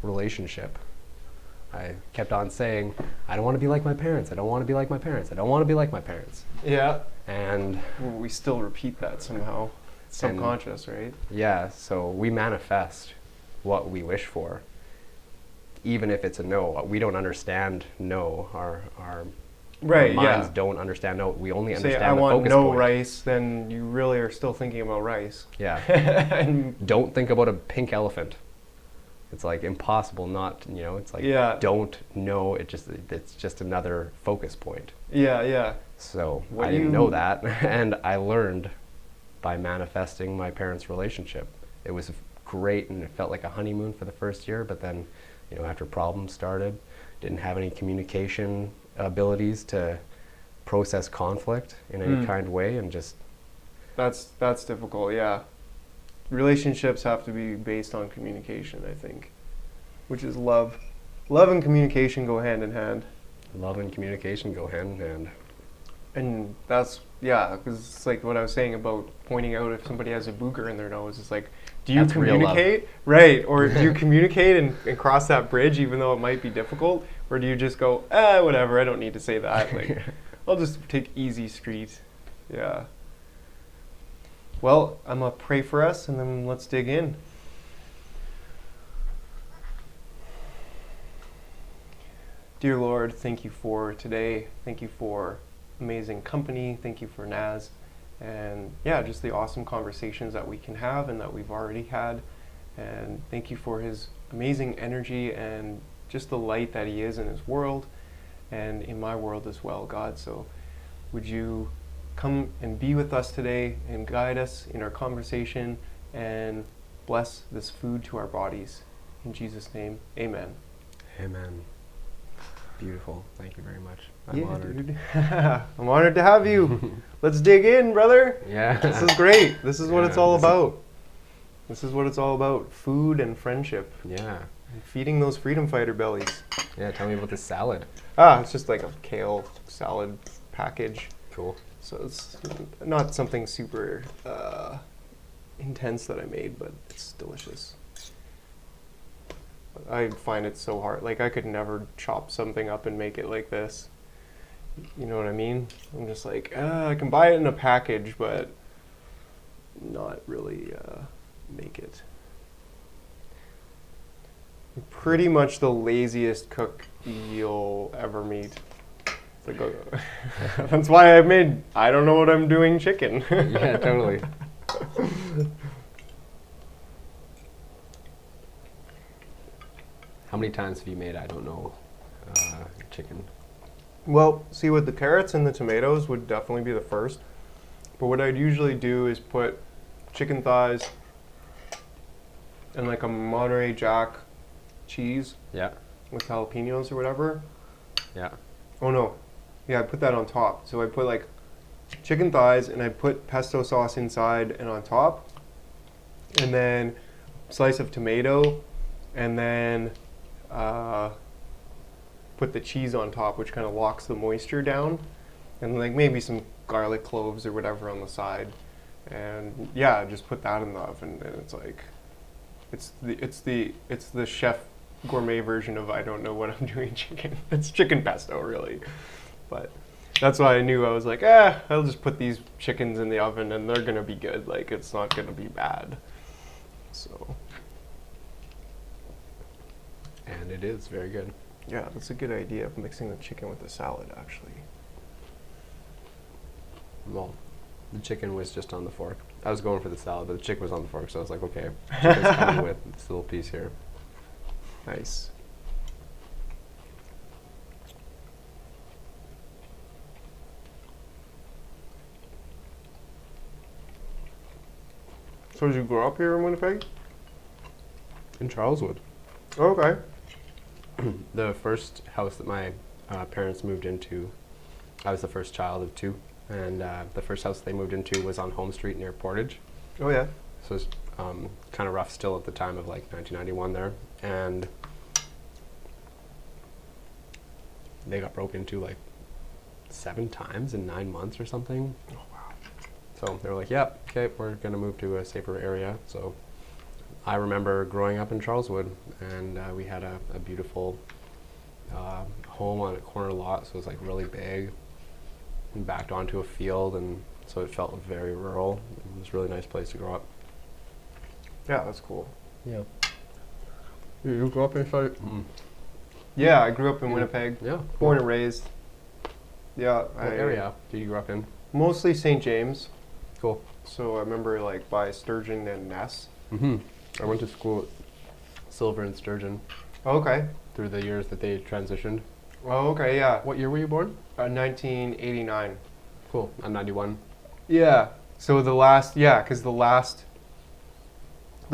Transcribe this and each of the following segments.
relationship. I kept on saying, I don't want to be like my parents. I don't want to be like my parents. I don't want to be like my parents. Yeah. And we still repeat that somehow. It's subconscious, right? Yeah, so we manifest what we wish for. Even if it's a no, we don't understand no. Our minds don't understand no. We only understand the focus point. Say I want no rice, then you really are still thinking about rice. Yeah. Don't think about a pink elephant. It's like impossible not, it's like don't know. It's just another focus point. Yeah. So I didn't know that, and I learned by manifesting my parents' relationship. It was great, and it felt like a honeymoon for the first year, but then, after problems started, didn't have any communication abilities to process conflict in any kind of way, and just... That's difficult, yeah. Relationships have to be based on communication, I think, which is love. Love and communication go hand in hand. Love and communication go hand in hand. And that's, because it's like what I was saying about pointing out if somebody has a booger in their nose. It's like, do you communicate? Right, or do you communicate and cross that bridge even though it might be difficult? Or do you just go, whatever, I don't need to say that. Like, I'll just take easy street. Yeah. Well, I'm going to pray for us, and then let's dig in. Dear Lord, thank you for today. Thank you for amazing company. Thank you for Naz. And just the awesome conversations that we can have and that we've already had. And thank you for his amazing energy and just the light that he is in his world and in my world as well, God. So would you come and be with us today and guide us in our conversation and bless this food to our bodies. In Jesus' name, amen. Amen. Beautiful. Thank you very much. I'm honored. Dude. I'm honored to have you. Let's dig in, brother. Yeah. This is great. This is what it's all about. This is what it's all about. Food and friendship. Yeah. And feeding those freedom fighter bellies. Yeah, tell me about the salad. It's just like a kale salad package. Cool. So it's not something super intense that I made, but it's delicious. I find it so hard. Like, I could never chop something up and make it like this. You know what I mean? I'm just like, I can buy it in a package, but not really make it. I'm pretty much the laziest cook you'll ever meet. Like, that's why I don't know what I'm doing chicken. Yeah, totally. How many times have you made, I don't know, chicken? Well, see, with the carrots and the tomatoes would definitely be the first. But what I'd usually do is put chicken thighs and like a Monterey Jack cheese. Yeah. With jalapenos or whatever. Yeah. Oh no. Yeah, I put that on top. So I put like chicken thighs and I put pesto sauce inside and on top. And then slice of tomato and then put the cheese on top, which kind of locks the moisture down, and like maybe some garlic cloves or whatever on the side, and just put that in the oven. And it's like, it's the chef gourmet version of I don't know what I'm doing chicken. It's chicken pesto, really, but that's why I knew. I was like, I'll just put these chickens in the oven and they're gonna be good. Like, it's not gonna be bad. So. And it is very good. Yeah, that's a good idea of mixing the chicken with the salad, actually. Well, the chicken was just on the fork. I was going for the salad, but the chicken was on the fork, so I was like, okay, chicken's coming with this little piece here. Nice. So did you grow up here in Winnipeg? In Charleswood. Oh, okay. The first house that my parents moved into, I was the first child of two, and the first house they moved into was on Home Street near Portage. Oh, yeah. So it was kind of rough still at the time of like 1991 there, and they got broken into like 7 times in 9 months or something. Oh, wow. So they were like, "Yep, okay, we're gonna move to a safer area." So I remember growing up in Charleswood, and we had a beautiful home on a corner lot, so it was like really big and backed onto a field, and so it felt very rural. It was a really nice place to grow up. Yeah, that's cool. Yeah. You grew up in Charlotte? Yeah, I grew up in Winnipeg. Yeah. Born and raised. Yeah. What area did you grow up in? Mostly St. James. Cool. So I remember like by Sturgeon and Ness. I went to school at Silver and Sturgeon Okay. through the years that they transitioned. Oh, okay, yeah. What year were you born? 1989. Cool. I'm 91. Yeah. So because the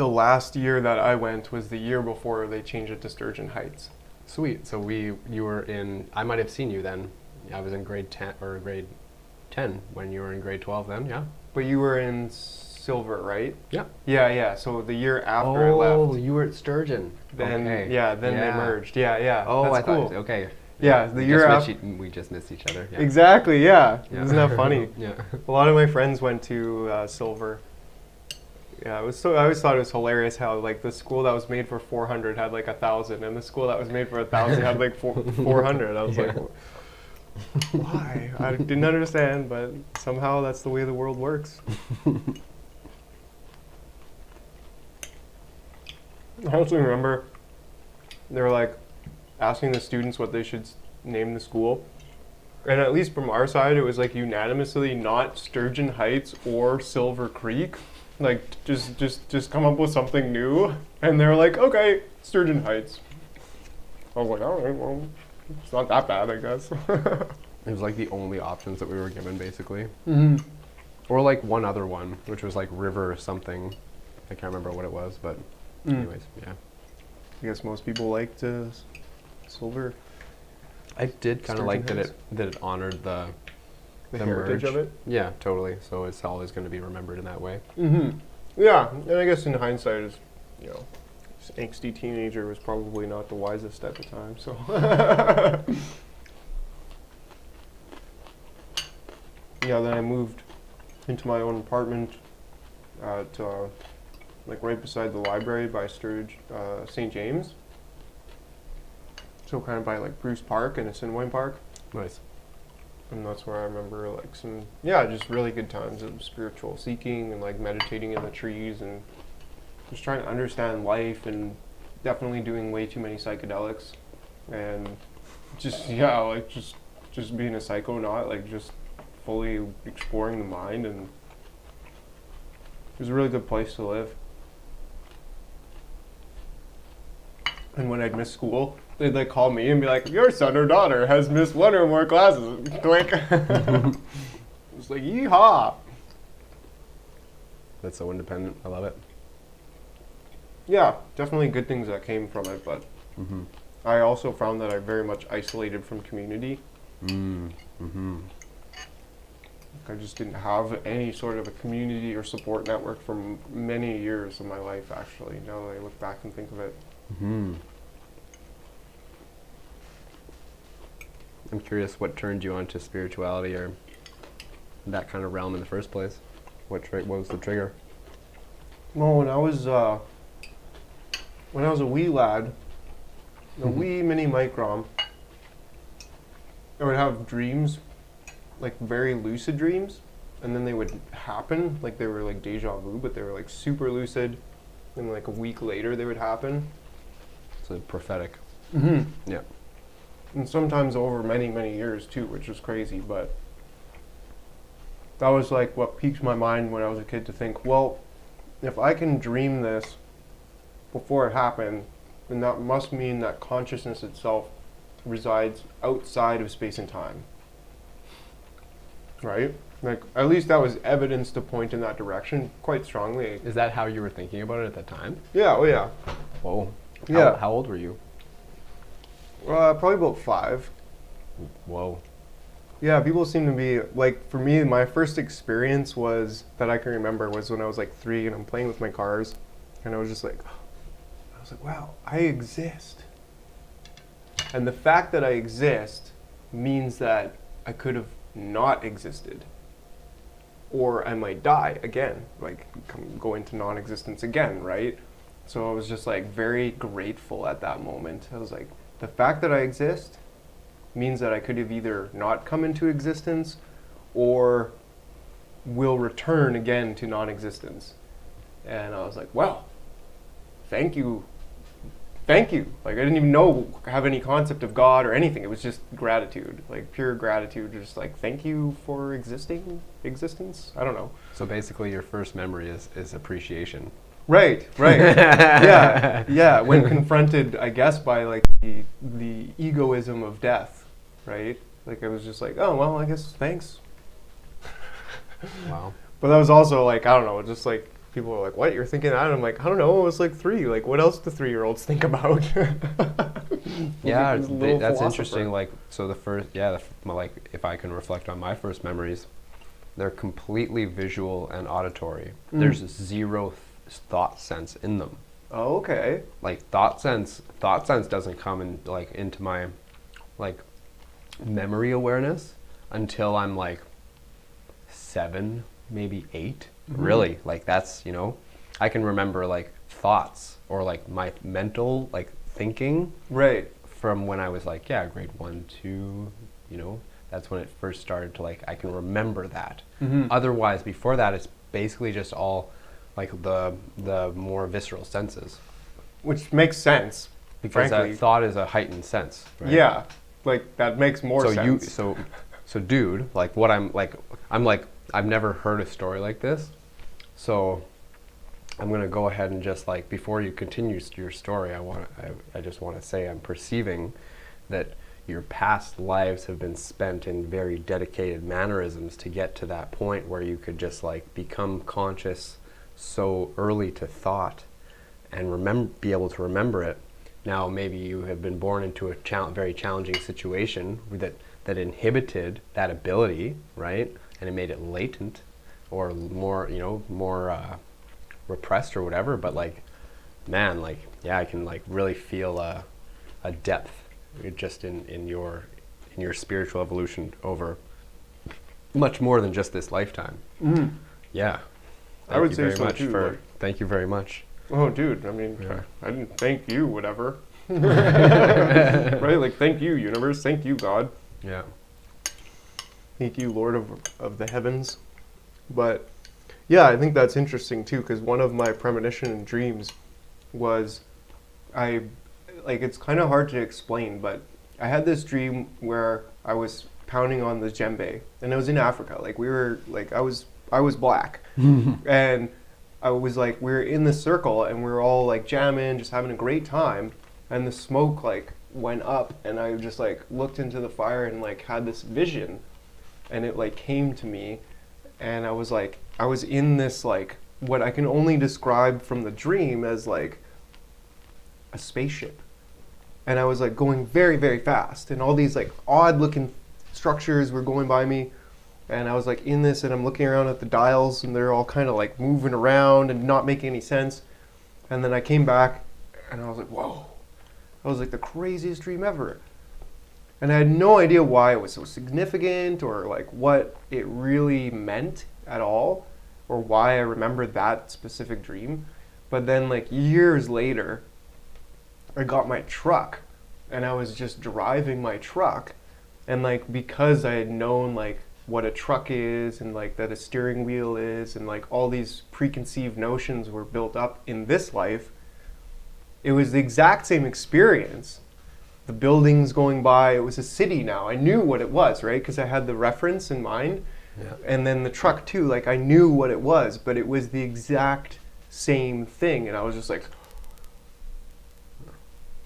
last year that I went was the year before they changed it to Sturgeon Heights. Sweet. So you were in, I might have seen you then. I was in grade 10 or grade 10 when you were in grade 12 then, yeah? But you were in Silver, right? Yeah. Yeah. So the year after I left. Oh, you were at Sturgeon. Then okay. they merged. Yeah. Oh, That's I cool. thought, okay. Yeah, the year after. We just missed each other. Yeah. Exactly, yeah. Isn't that funny? Yeah. A lot of my friends went to Silver. Yeah, I always thought it was hilarious how like the school that was made for 400 had like 1,000, and the school that was made for 1,000 had like 400. I was like, why? I didn't understand, but somehow that's the way the world works. I also remember they were like asking the students what they should name the school. And at least from our side, it was like unanimously not Sturgeon Heights or Silver Creek. Like just come up with something new. And they were like, okay, Sturgeon Heights. I was like, all right, well, it's not that bad, I guess. It was like the only options that we were given, basically. Mm-hmm. Or like one other one, which was like River something. I can't remember what it was, but anyways, yeah. I guess most people liked Silver. I did kind of like that Heights. it honored the heritage merge. of it. Yeah, totally. So it's always going to be remembered in that way. Mm-hmm. Yeah, and I guess in hindsight, this angsty teenager was probably not the wisest at the time. So. Yeah, then I moved into my own apartment at like right beside the library by St. James. So kind of by like Bruce Park and Assiniboine Park. Nice. And that's where I remember like just really good times of spiritual seeking and like meditating in the trees and just trying to understand life, and definitely doing way too many psychedelics and just being a psychonaut, like just fully exploring the mind, and it was a really good place to live. And when I'd miss school, they'd like call me and be like, your son or daughter has missed one or more classes. Click. It's like, yeehaw. That's so independent. I love it. Yeah, definitely good things that came from it, but I also found that I very much isolated from community. I just didn't have any sort of a community or support network for many years of my life, actually, now that I look back and think of it. I'm curious what turned you on to spirituality or that kind of realm in the first place. What was the trigger? Well, when I was a wee lad, a wee mini micron, I would have dreams, like very lucid dreams, and then they would happen, like they were like deja vu, but they were like super lucid, and like a week later they would happen. So prophetic. Yeah. And sometimes over many, many years too, which was crazy, but that was like what piqued my mind when I was a kid to think, well, if I can dream this before it happened, then that must mean that consciousness itself resides outside of space and time. Right? Like, at least that was evidence to point in that direction quite strongly. Is that how you were thinking about it at that time? Yeah, oh yeah. Whoa. Yeah. How old were you? Probably about 5. Whoa. Yeah, people seem to be, like, for me, my first experience was, that I can remember, was when I was like 3 and I'm playing with my cars, and I was just like, wow, I exist. And the fact that I exist means that I could have not existed. Or I might die again, like go into non-existence again, right? So I was just like very grateful at that moment. I was like, the fact that I exist means that I could have either not come into existence or will return again to non-existence. And I was like, wow, thank you. Thank you. Like, I didn't even have any concept of God or anything. It was just gratitude, like pure gratitude. Just like, thank you for existence. I don't know. So basically your first memory is appreciation. Right. Yeah. When confronted, I guess, by like the egoism of death, right? Like, I was just like, oh, well, I guess thanks. Wow. But that was also like, I don't know, just like, people are like, what, you're thinking that? And I'm like, I don't know, I was like 3. Like, what else do 3-year-olds think about? Yeah, This little that's philosopher. interesting. Like, so the first, like, if I can reflect on my first memories, they're completely visual and auditory. There's zero thought sense in them. Oh, okay. Like, thought sense doesn't come in, like, into my, like, memory awareness until I'm like 7, maybe 8. Really, like, that's, you know, I can remember like thoughts or like my mental like thinking Right. from when I was like, yeah, grade 1, 2, you know, that's when it first started to like, I can remember that. Otherwise, before that, it's basically just all like the more visceral senses. Which makes sense. Because frankly. thought is a heightened sense, right? Yeah. Like, that makes more sense. So dude, like what I'm like, I've never heard a story like this. So I'm going to go ahead and just like, before you continue your story, I just want to say I'm perceiving that your past lives have been spent in very dedicated mannerisms to get to that point where you could just like become conscious so early to thought and be able to remember it. Now, maybe you have been born into a very challenging situation that inhibited that ability, right? And it made it latent or more, you know, more repressed or whatever. But like, man, like, yeah, I can like really feel a depth just in your spiritual evolution over much more than just this lifetime. Yeah. I would say so too. Thank you very much. Oh, dude, I mean, Yeah. I didn't thank you, whatever. Right? Like, thank you, universe. Thank you, God. Yeah. Thank you, Lord of the heavens. But, yeah, I think that's interesting, too, because one of my premonition and dreams was, it's kind of hard to explain, but I had this dream where I was pounding on the djembe, and it was in Africa. Like, I was black. And I was like, we were in the circle and we were all like jamming, just having a great time. And the smoke like went up and I just like looked into the fire and like had this vision and it like came to me. And I was in this like, what I can only describe from the dream as like a spaceship. And I was like going very, very fast and all these like odd looking structures were going by me. And I was like in this and I'm looking around at the dials and they're all kind of like moving around and not making any sense. And then I came back and I was like, whoa. That was like the craziest dream ever. And I had no idea why it was so significant or like what it really meant at all or why I remembered that specific dream. But then like years later, I got my truck and I was just driving my truck. And like because I had known like what a truck is and like that a steering wheel is and like all these preconceived notions were built up in this life, it was the exact same experience. The buildings going by, it was a city now. I knew what it was, right? Because I had the reference in mind. Yeah. And then the truck too, like I knew what it was, but it was the exact same thing. And I was just like,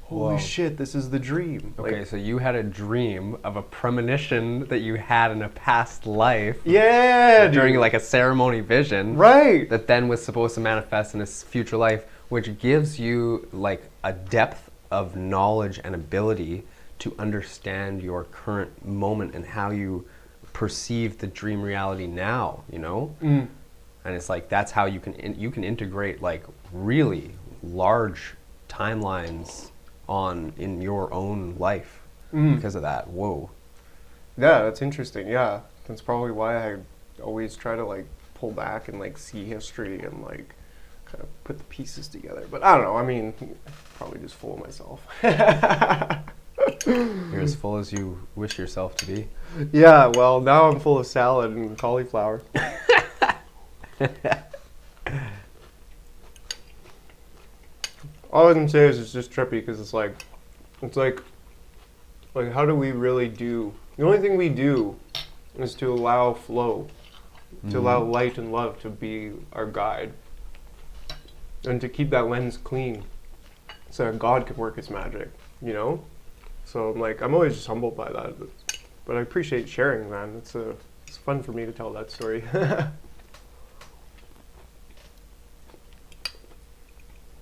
holy shit, this is the dream. Okay, like, so you had a dream of a premonition that you had in a past life. Yeah, during dude. like a ceremony vision. Right. That then was supposed to manifest in a future life, which gives you like a depth of knowledge and ability to understand your current moment and how you perceive the dream reality now, you know? And it's like that's how you can integrate like really large timelines in your own life because of that. Whoa. Yeah, that's interesting. Yeah, that's probably why I always try to like pull back and like see history and like kind of put the pieces together. But I don't know. I mean, probably just full of myself. You're as full as you wish yourself to be. Yeah, well, now I'm full of salad and cauliflower. All I can say is it's just trippy because it's like how do we really do? The only thing we do is to allow flow, to allow light and love to be our guide, and to keep that lens clean, so that God can work His magic. You know, so I'm always just humbled by that. But I appreciate sharing, man. It's fun for me to tell that story. Have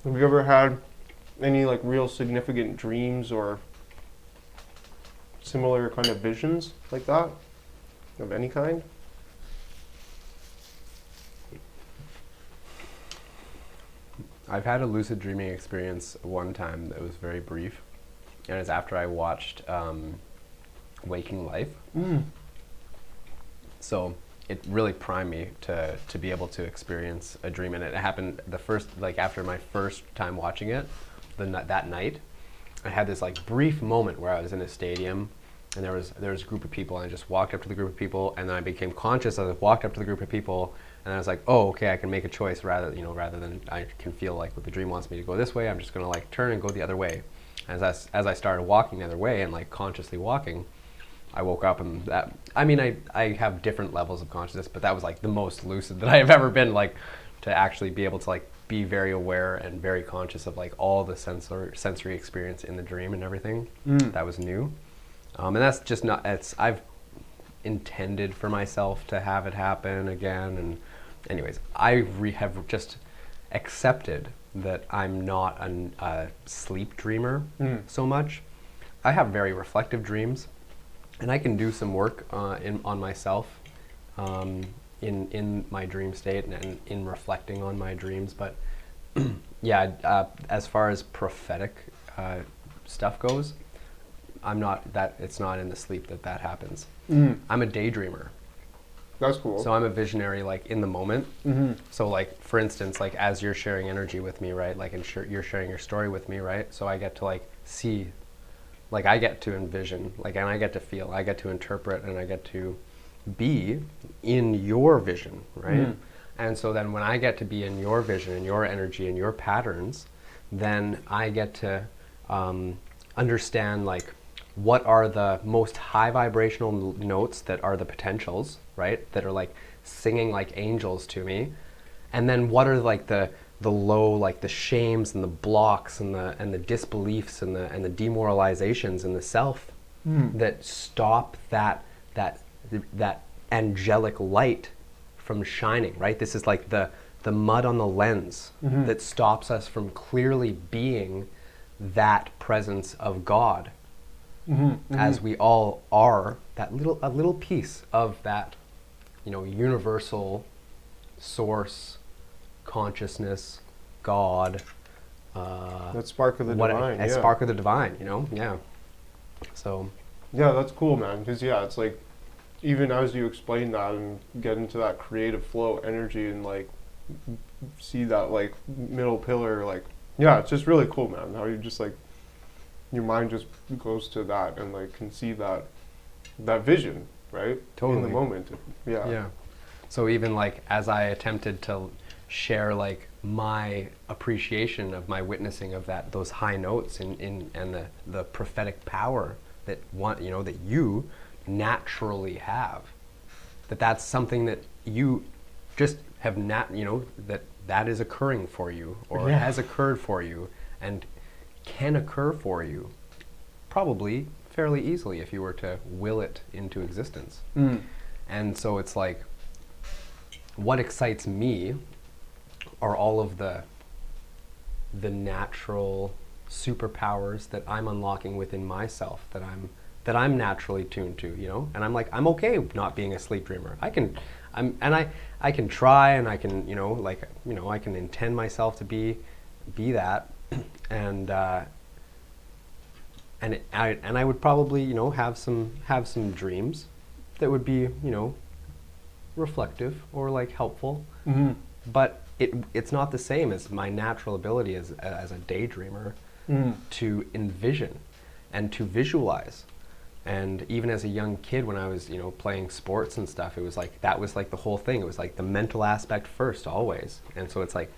you ever had any like real significant dreams or similar kind of visions like that of any kind? I've had a lucid dreaming experience one time that was very brief, and it's after I watched Waking Life. So it really primed me to be able to experience a dream, and it happened after my first time watching it, that night. I had this like brief moment where I was in a stadium, and there was a group of people, and I just walked up to the group of people, and then I became conscious as I walked up to the group of people, and I was like, oh, okay, I can make a choice rather than I can feel like what the dream wants me to go this way. I'm just gonna like turn and go the other way. As I started walking the other way and like consciously walking, I woke up, and I have different levels of consciousness, but that was like the most lucid that I have ever been, like to actually be able to like be very aware and very conscious of like all the sensory experience in the dream and everything. That was new. And that's just not, I've intended for myself to have it happen again. And anyways, I have just accepted that I'm not a sleep dreamer so much. I have very reflective dreams, and I can do some work on myself in my dream state and in reflecting on my dreams. But yeah, as far as prophetic stuff goes, it's not in the sleep that happens. I'm a daydreamer. That's cool. So I'm a visionary, like in the moment. So like, for instance, like as you're sharing energy with me, right? Like, and you're sharing your story with me, right? So I get to like see, like I get to envision, like, and I get to feel, I get to interpret, and I get to be in your vision, right? And so then when I get to be in your vision and your energy and your patterns, then I get to understand like what are the most high vibrational notes that are the potentials, right? That are like singing like angels to me. And then what are like the low, like the shames and the blocks and the disbeliefs and the demoralizations in the self that stop that angelic light from shining, right? This is like the mud on the lens that stops us from clearly being that presence of God. As we all are a little piece of that, universal source, consciousness, God. That spark of the divine. Spark of the divine, yeah. So. Yeah, that's cool, man. Because it's like, even as you explain that and get into that creative flow energy and like see that like middle pillar, like, yeah, it's just really cool, man. How you just like, your mind just goes to that and like can see that vision, right? Totally. In the moment. Yeah. So even like as I attempted to share like my appreciation of my witnessing of those high notes and the prophetic power that that you naturally have, that's something that you just have that is occurring for you, or has occurred for you, and can occur for you probably fairly easily if you were to will it into existence. And so it's like, what excites me are all of the natural superpowers that I'm unlocking within myself, that I'm naturally tuned to, and I'm like, I'm okay not being a sleep dreamer. I can try, and I can, I can intend myself to be that, and I would probably, have some dreams that would be, reflective or like helpful. But it's not the same as my natural ability as a daydreamer to envision and to visualize. And even as a young kid, when I was, playing sports and stuff, it was like, that was like the whole thing. It was like the mental aspect first, always. And so it's like,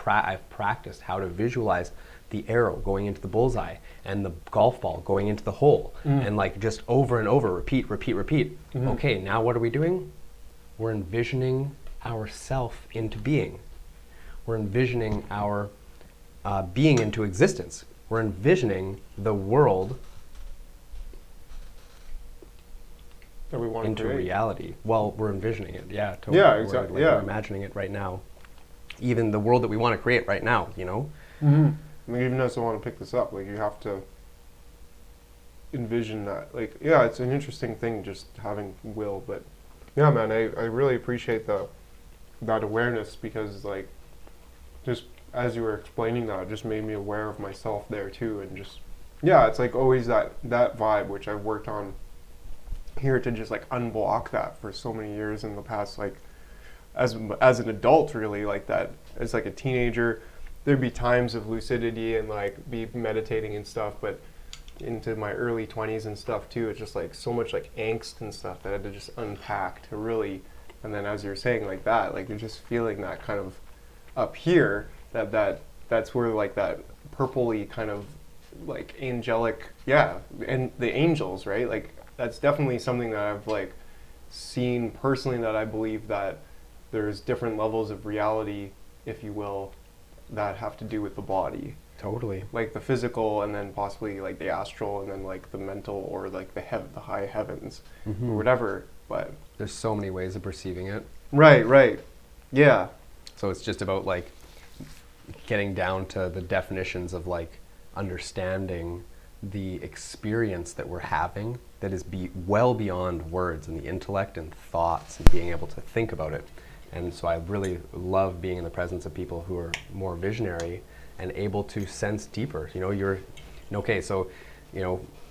I've practiced how to visualize the arrow going into the bullseye and the golf ball going into the hole. And like just over and over, repeat. Okay, now what are we doing? We're envisioning ourself into being. We're envisioning our being into existence. We're envisioning the world that we want into to create. reality. Well, we're envisioning it, yeah, totally. Yeah, exactly. We're imagining it right now. Even the world that we want to create right now, I mean, even as I want to pick this up, like, you have to envision that. Like, yeah, it's an interesting thing just having will, but yeah, man, I really appreciate that awareness, because like, just as you were explaining that, it just made me aware of myself there too, and just, yeah, it's like always that vibe, which I've worked on here to just like unblock that for so many years in the past, like as an adult, really, like that as like a teenager, there'd be times of lucidity and like be meditating and stuff, but into my early 20s and stuff too, it's just like so much like angst and stuff that I had to just unpack to really, and then as you're saying like that, like you're just feeling that kind of up here, that's where like that purpley kind of like angelic, yeah, and the angels, right? Like that's definitely something that I've like seen personally, that I believe that there's different levels of reality, if you will, that have to do with the body. Totally. Like the physical, and then possibly like the astral, and then like the mental, or like the high heavens, or whatever. But there's so many ways of perceiving it. Right. Yeah. So it's just about like getting down to the definitions of like understanding the experience that we're having that is well beyond words and the intellect and thoughts and being able to think about it. And so I really love being in the presence of people who are more visionary and able to sense deeper.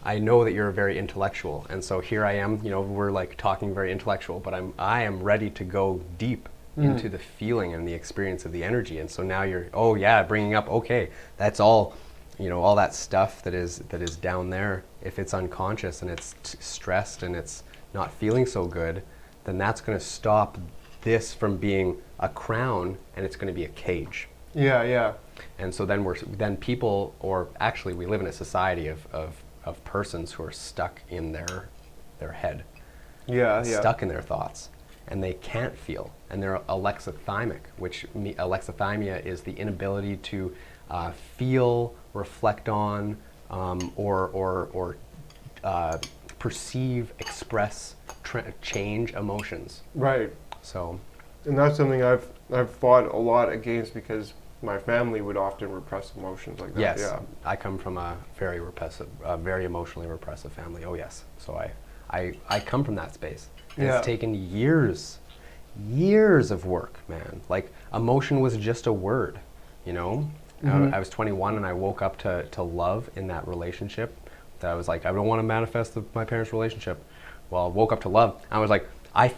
I know that you're very intellectual, and so here I am, we're like talking very intellectual, but I am ready to go deep into the feeling and the experience of the energy. And so now you're, bringing up, okay, that's all, all that stuff that is down there. If it's unconscious and it's stressed and it's not feeling so good, then that's going to stop this from being a crown, and it's going to be a cage. Yeah. And so then people, or actually we live in a society of persons who are stuck in their head. Stuck in their thoughts, and they can't feel, and they're alexithymic, which alexithymia is the inability to feel, reflect on, or perceive, express, change emotions. Right. So, and that's something I've fought a lot against, because my family would often repress emotions like that. yes, Yeah. I come from a very repressive, very emotionally repressive family. Oh yes, so I come from that space. And Yeah. It's taken years of work, man. Like emotion was just a word, I was 21 and I woke up to love in that relationship. That I was like, I don't want to manifest my parents' relationship. Well, I woke up to love. I was like, I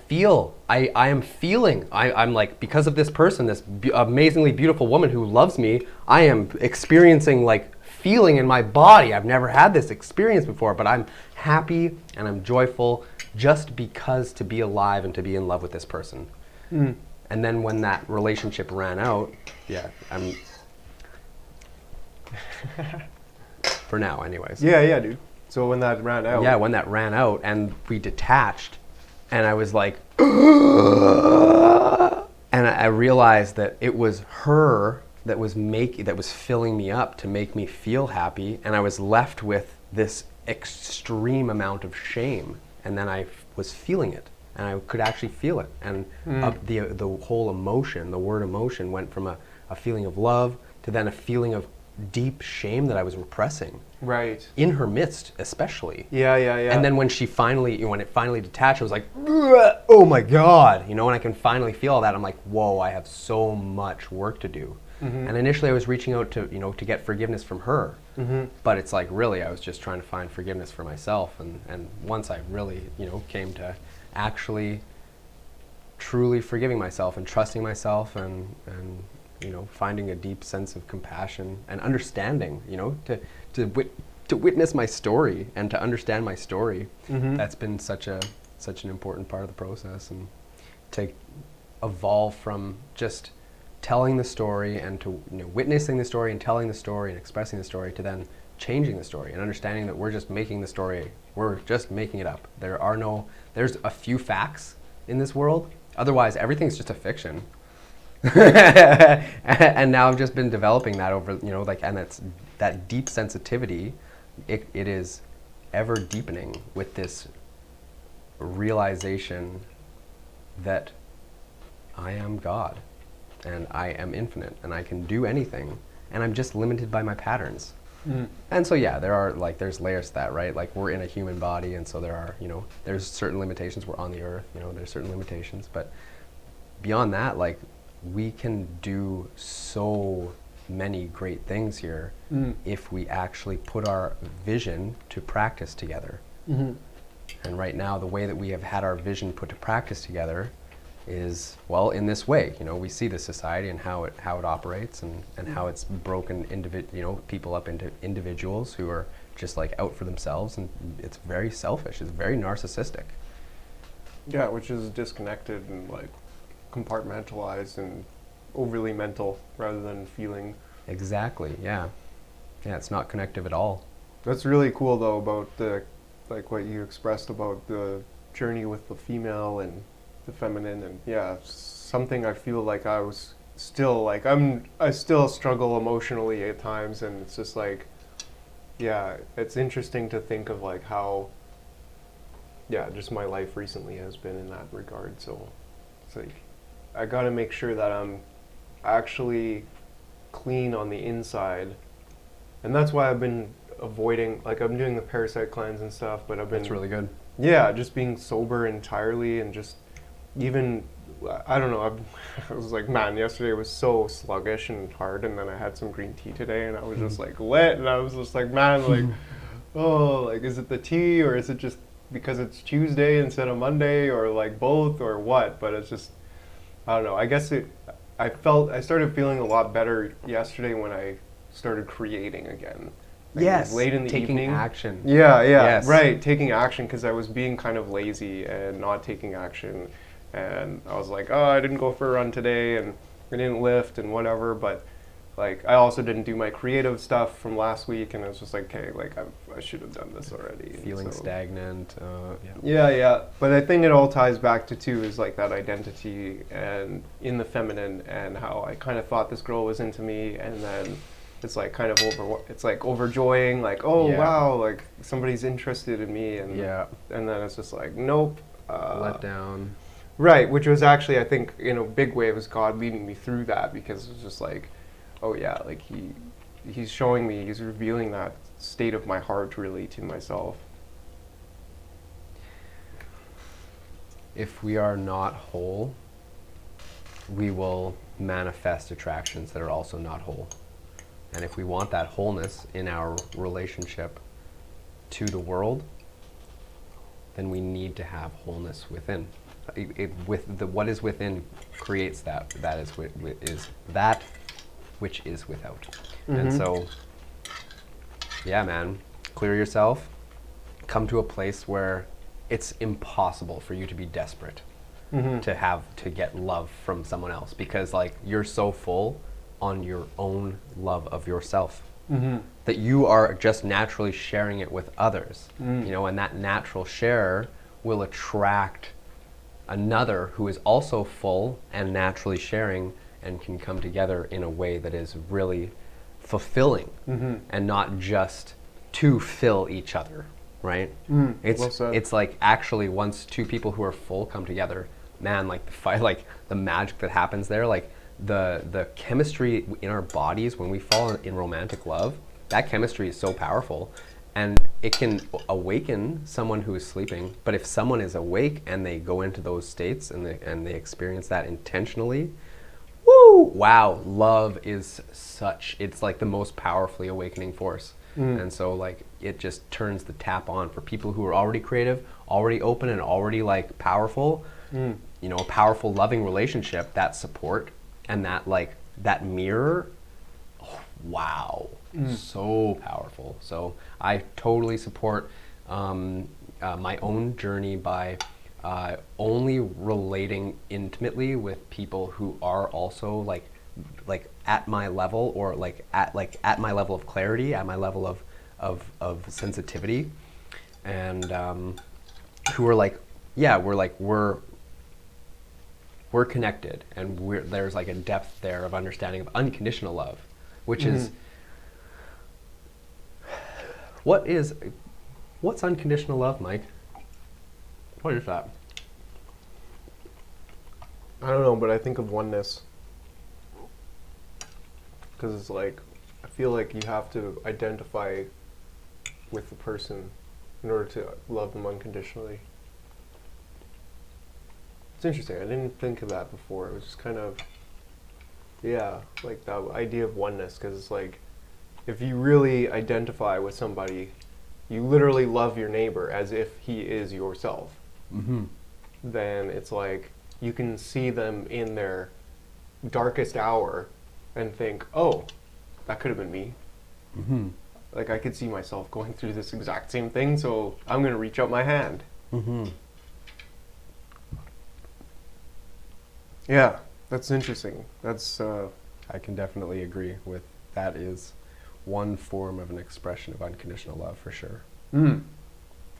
am feeling, I'm like, because of this person, this amazingly beautiful woman who loves me, I am experiencing like feeling in my body. I've never had this experience before, but I'm happy and I'm joyful just because to be alive and to be in love with this person. And then when that relationship ran out, for now anyways. Yeah, dude. So when that ran out. Yeah, when that ran out and we detached, and I was like, and I realized that it was her that was filling me up to make me feel happy, and I was left with this extreme amount of shame, and then I was feeling it, and I could actually feel it, and the whole emotion, the word emotion, went from a feeling of love to then a feeling of deep shame that I was repressing. Right. In her midst, especially. Yeah. And then when she finally, when it finally detached, I was like, oh my God, and I can finally feel all that. I'm like, whoa, I have so much work to do. And initially I was reaching out to, to get forgiveness from her. But it's like, really, I was just trying to find forgiveness for myself. And once I really, came to actually truly forgiving myself and trusting myself, and finding a deep sense of compassion and understanding, to witness my story and to understand my story. That's been such an important part of the process, and to evolve from just telling the story and to witnessing the story and telling the story and expressing the story, to then changing the story and understanding that we're just making the story, we're just making it up. There's a few facts in this world, otherwise everything's just a fiction. And now I've just been developing that over, and it's that deep sensitivity. It is ever deepening with this realization that I am God, and I am infinite, and I can do anything, and I'm just limited by my patterns. And so there's layers to that, right? Like, we're in a human body, and so there's certain limitations. We're on the earth, there's certain limitations, but beyond that, like, we can do so many great things here if we actually put our vision to practice together. And right now, the way that we have had our vision put to practice together is, well, in this way. We see the society and how it operates, and how it's broken people up into individuals who are just like out for themselves, and it's very selfish. It's very narcissistic. Yeah, which is disconnected and like compartmentalized and overly mental rather than feeling. Exactly. Yeah. It's not connective at all. That's really cool though, about what you expressed about the journey with the female and the feminine, and something I feel like I was still like I still struggle emotionally at times, and it's just like, it's interesting to think of like how just my life recently has been in that regard. So it's like I got to make sure that I'm actually clean on the inside, and that's why I've been avoiding, like, I'm doing the parasite cleanse and stuff, but I've been, That's really good. Just being sober entirely, and just even, I don't know, I was like, man, yesterday was so sluggish and hard, and then I had some green tea today, and I was just like lit, and I was just like, man, like, oh, like, is it the tea, or is it just because it's Tuesday instead of Monday, or like both, or what? But it's just, I don't know, I guess I started feeling a lot better yesterday when I started creating again. Like, yes, late in the taking evening. action. Yes. Right, taking action, because I was being kind of lazy and not taking action, and I was like, oh, I didn't go for a run today, and I didn't lift and whatever, but like I also didn't do my creative stuff from last week, and I was just like, okay, like I should have done this already. Feeling stagnant. But I think it all ties back to too is like that identity and in the feminine, and how I kind of thought this girl was into me, and then it's like kind of overjoying, like, oh wow, like somebody's interested in me, and then it's just like, nope, let down. Right, which was actually, I think, in a big way, it was God leading me through that, because it was just like, oh yeah, like he's showing me, he's revealing that state of my heart really to myself. If we are not whole, we will manifest attractions that are also not whole. And if we want that wholeness in our relationship to the world, then we need to have wholeness within. What is within creates that is that which is without. And so, man, clear yourself, come to a place where it's impossible for you to be desperate to get love from someone else, because like you're so full on your own love of yourself that you are just naturally sharing it with others, and that natural share will attract another who is also full and naturally sharing, and can come together in a way that is really fulfilling and not just to fill each other, right? It's like, actually, once two people who are full come together, man, like the magic that happens there, like the chemistry in our bodies when we fall in romantic love, that chemistry is so powerful. And it can awaken someone who is sleeping. But if someone is awake and they go into those states and they experience that intentionally, wow, love is it's like the most powerfully awakening force. And so like it just turns the tap on for people who are already creative, already open, and already like powerful. a powerful, loving relationship, that support and that mirror, oh, wow, so powerful. So I totally support my own journey by only relating intimately with people who are also like at my level, or at my level of clarity, at my level of sensitivity, and who are like, yeah, we're connected, and there's like a depth there of understanding of unconditional love, which is what's unconditional love, Mike? What is that? I don't know, but I think of oneness. Because it's like, I feel like you have to identify with the person in order to love them unconditionally. It's interesting. I didn't think of that before. It was just kind of, yeah, like that idea of oneness. Because it's like, if you really identify with somebody, you literally love your neighbor as if he is yourself. Then it's like, you can see them in their darkest hour and think, oh, that could have been me. Like, I could see myself going through this exact same thing, so I'm going to reach out my hand. Yeah, that's interesting. That's I can definitely agree with that. Is one form of an expression of unconditional love for sure.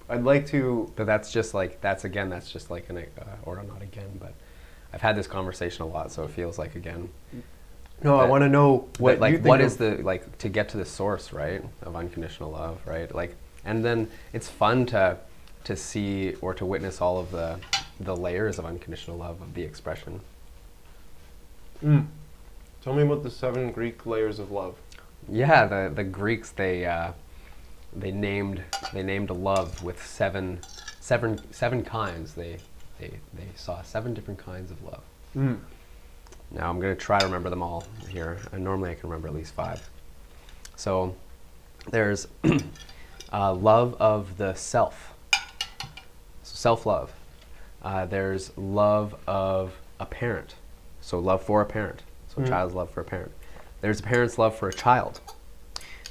I'd like to, But that's just like an or not again, but I've had this conversation a lot, so it feels like again. no, I want to know what like you think what of, is the like to get to the source, right, of unconditional love, right? Like, and then it's fun to see or to witness all of the layers of unconditional love, of the expression. Tell me about the 7 Greek layers of love. Yeah, the Greeks, they named love with seven kinds. They saw 7 different kinds of love. Now I'm going to try to remember them all here. And normally I can remember at least 5. So there's love of the self. So self-love. There's love of a parent. So love for a parent. So a child's love for a parent. There's a parent's love for a child.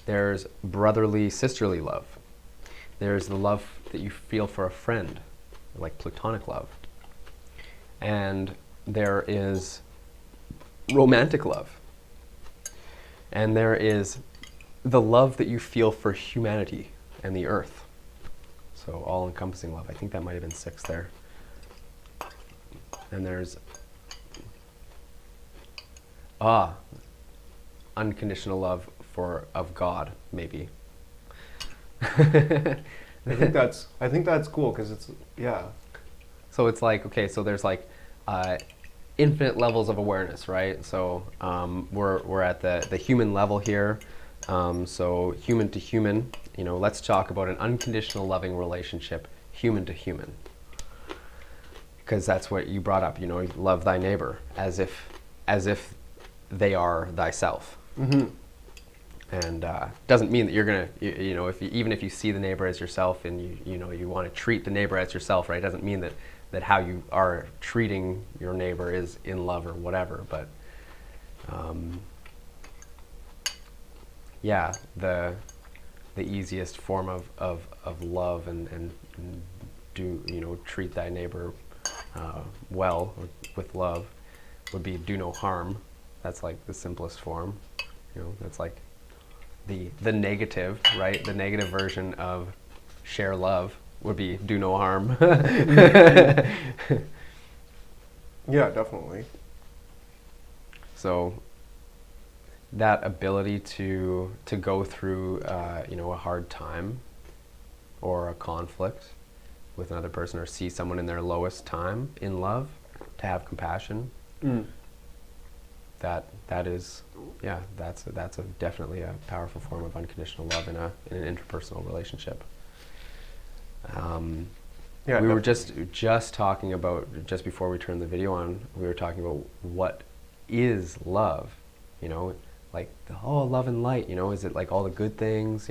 There's brotherly, sisterly love. There's the love that you feel for a friend, like platonic love. And there is romantic love. And there is the love that you feel for humanity and the earth. So all-encompassing love. I think that might have been 6 there. And there's unconditional love of God, maybe. I think that's cool because it's, yeah. So it's like, okay, so there's like infinite levels of awareness, right? So we're at the human level here. So human to human, let's talk about an unconditional loving relationship, human to human. Because that's what you brought up, love thy neighbor as if they are thyself. And doesn't mean that you're gonna, even if you see the neighbor as yourself and you want to treat the neighbor as yourself, right? It doesn't mean that how you are treating your neighbor is in love or whatever. But yeah, the easiest form of love and do treat thy neighbor well, or with love, would be do no harm. That's like the simplest form. That's like the negative, right? The negative version of share love would be do no harm. Yeah, definitely. So that ability to go through a hard time or a conflict with another person, or see someone in their lowest time in love, to have compassion. That is, yeah, that's definitely a powerful form of unconditional love in an interpersonal relationship. Yeah, we were just talking about, just before we turned the video on, we were talking about what is love, like love and light, is it like all the good things,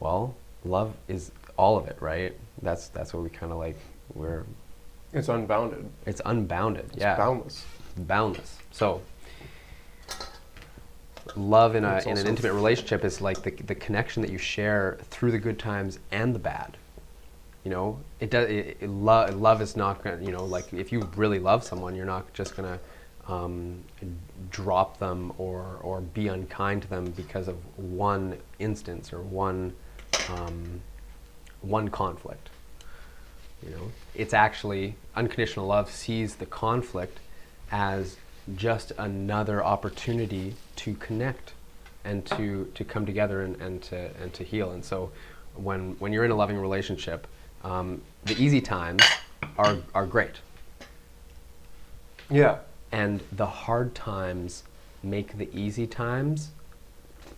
Well, love is all of it, right? That's what we kind of like, we're It's unbounded. It's unbounded. It's Yeah. boundless. Boundless. So love in It's an also intimate relationship is like the connection that you share through the good times and the bad. You know, love is not gonna, you know, like if you really love someone, you're not just gonna drop them or be unkind to them because of one instance or one conflict. You know, it's actually, unconditional love sees the conflict as just another opportunity to connect and to come together and to heal. And so when you're in a loving relationship, the easy times are great. Yeah. And the hard times make the easy times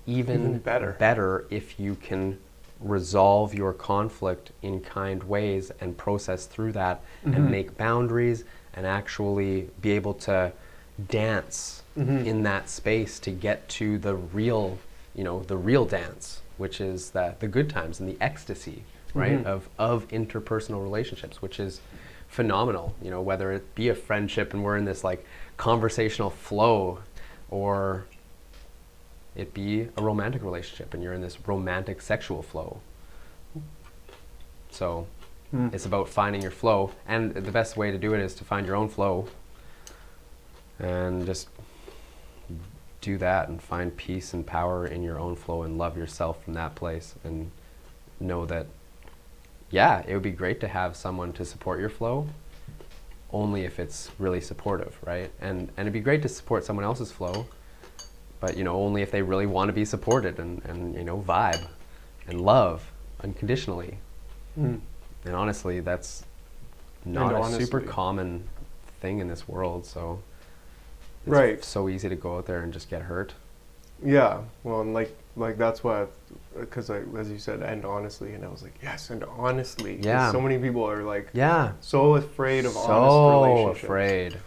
even better if you can resolve your conflict in kind ways and process through that and make boundaries and actually be able to dance in that space to get to the real, you know, the real dance, which is the good times and the ecstasy, right, of interpersonal relationships, which is phenomenal. You know, whether it be a friendship and we're in this like conversational flow, or it be a romantic relationship and you're in this romantic sexual flow. So it's about finding your flow, and the best way to do it is to find your own flow and just do that and find peace and power in your own flow and love yourself from that place, and know that, yeah, it would be great to have someone to support your flow, only if it's really supportive, right? And it'd be great to support someone else's flow, but, you know, only if they really want to be supported and you know, vibe and love unconditionally. And honestly, that's not a super common thing in this world, so it's so easy to go out there and just get hurt. Yeah, well, and like that's why, because as you said, and honestly, and I was like, yes, and honestly. Yeah. So many people are like, yeah, so afraid of honest relationships. So afraid.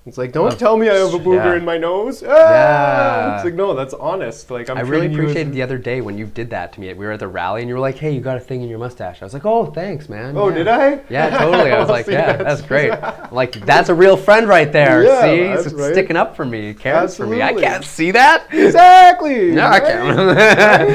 It's like, don't tell me I have a booger in my nose. Ah! Yeah. It's like, no, that's honest. Like, I really appreciated the other day when you did that to me. We were at the rally and you were like, hey, you got a thing in your mustache. I was like, oh, thanks, man. Oh, yeah. Did I? Yeah, totally. I was like, yeah, that's great. Like, that's a real friend right there. Yeah, see? that's He's right. sticking up for me, caring for me. I Absolutely. can't see that. Exactly. No, I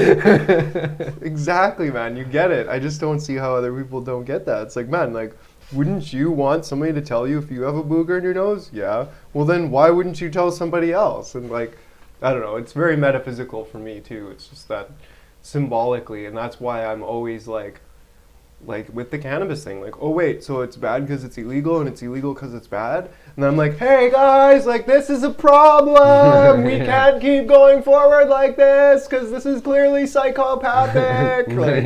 can't. Exactly, man. You get it. I just don't see how other people don't get that. It's like, man, like, wouldn't you want somebody to tell you if you have a booger in your nose? Yeah. Well, then why wouldn't you tell somebody else? And like, I don't know. It's very metaphysical for me too. It's just that symbolically, and that's why I'm always like with the cannabis thing, like, oh wait, so it's bad because it's illegal, and it's illegal because it's bad, and I'm like, hey guys, like, this is a problem. We can't keep going forward like this because this is clearly psychopathic, like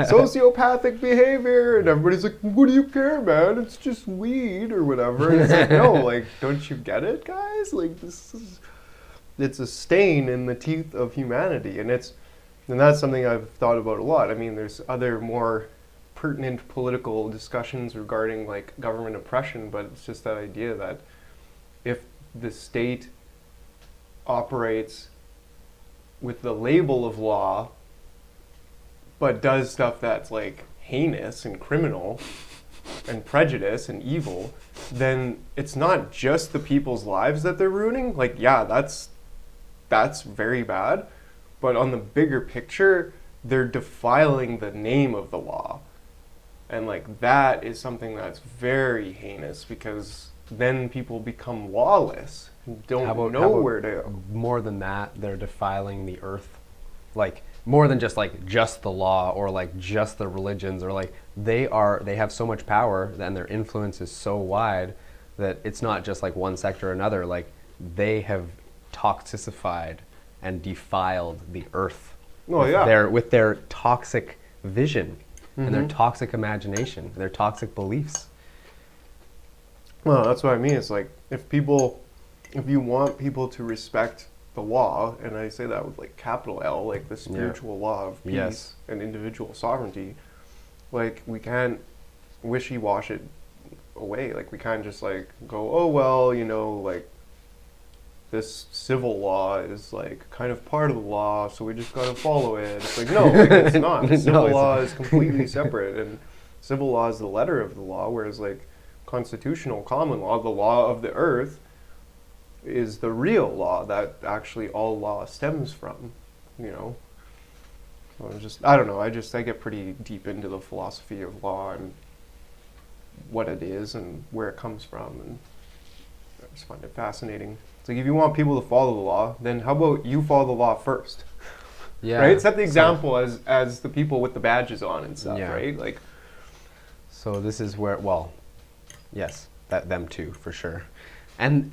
sociopathic behavior, and everybody's like, what do you care, man? It's just weed or whatever. And it's like, no, like, don't you get it, guys? Like, it's a stain in the teeth of humanity, and that's something I've thought about a lot. I mean, there's other more pertinent political discussions regarding like government oppression, but it's just that idea that if the state operates with the label of law but does stuff that's like heinous and criminal and prejudice and evil, then it's not just the people's lives that they're ruining. Like, yeah, that's very bad, but on the bigger picture, they're defiling the name of the law. And like, that is something that's very heinous, because then people become lawless and don't know where to go. More than that, they're defiling the earth. Like, more than just the law or like just the religions, or like they have so much power and their influence is so wide that it's not just like one sector or another. Like, they have toxicified and defiled the earth with their toxic vision. And their toxic imagination, their toxic beliefs. Well, that's what I mean. It's like, if you want people to respect the law, and I say that with like capital L, like the spiritual law of peace and individual sovereignty, like, we can't wishy-wash it away. Like, we can't just like go, oh, well, you know, like, this civil law is like kind of part of the law, so we just gotta follow it. It's like, no, like, it's not. Civil law is completely separate, and civil law is the letter of the law, whereas like constitutional common law, the law of the earth, is the real law that actually all law stems from, you know. So I don't know, I get pretty deep into the philosophy of law and what it is and where it comes from, and I just find it fascinating. It's like, if you want people to follow the law, then how about you follow the law first? Yeah. Right? Set the example as the people with the badges on and stuff, Yeah. right? Like, so this is where, well, yes, them too, for sure. And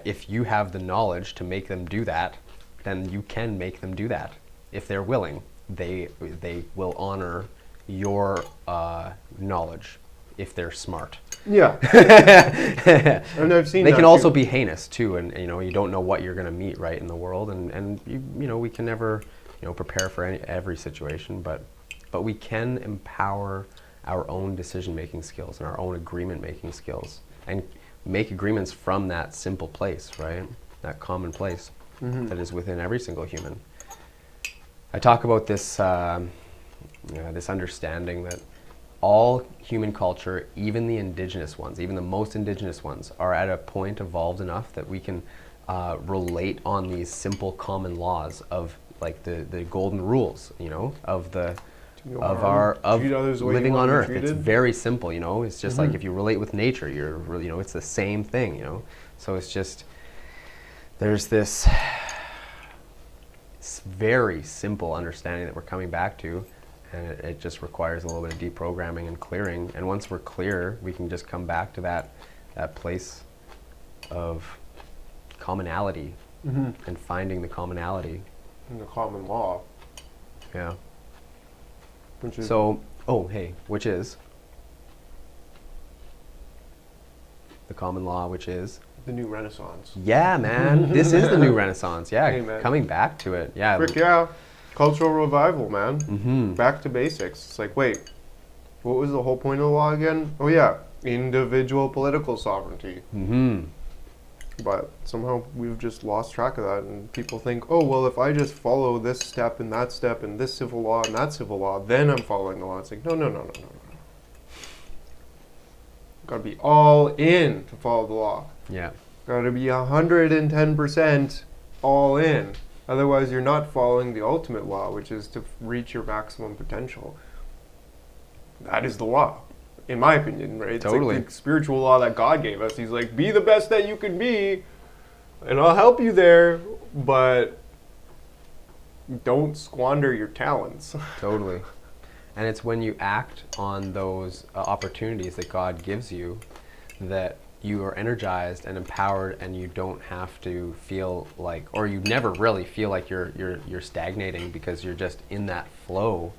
if you have the knowledge to make them do that, then you can make them do that. If they're willing, they will honor your knowledge if they're smart. yeah. And I've seen they that can also too. be heinous too, and you know, you don't know what you're going to meet right in the world, and you know, we can never, you know, prepare for every situation, but we can empower our own decision-making skills and our own agreement-making skills, and make agreements from that simple place, right? That common place that is within every single human. I talk about this this understanding that all human culture, even the indigenous ones, even the most indigenous ones, are at a point evolved enough that we can relate on these simple common laws of, like, the golden rules, you know, of living on Earth. It's very simple, you know. It's just like, if you relate with nature, you know, it's the same thing, you know. So it's just, there's this very simple understanding that we're coming back to, and it just requires a little bit of deprogramming and clearing. And once we're clear, we can just come back to that place of commonality and finding the commonality. In the common law. Yeah. Which is So, which is the common law, which is the new Renaissance. yeah, man. This is the new Renaissance. Yeah, Hey, man. coming back to it. Yeah. Frick yeah. Cultural revival, man. Back to basics. It's like, wait, what was the whole point of the law again? Oh yeah, individual political sovereignty. But somehow we've just lost track of that, and people think, oh, well, if I just follow this step and this civil law and that civil law, then I'm following the law. It's like, no. Gotta be all in to follow the law. Yeah. Gotta be 110% all in. Otherwise, you're not following the ultimate law, which is to reach your maximum potential. That is the law, in my opinion, right? Totally. It's like the spiritual law that God gave us. He's like, be the best that you can be, and I'll help you there, but don't squander your talents. Totally. And it's when you act on those opportunities that God gives you that you are energized and empowered, and you don't have to feel like, or you never really feel like you're stagnating, because you're just in that flow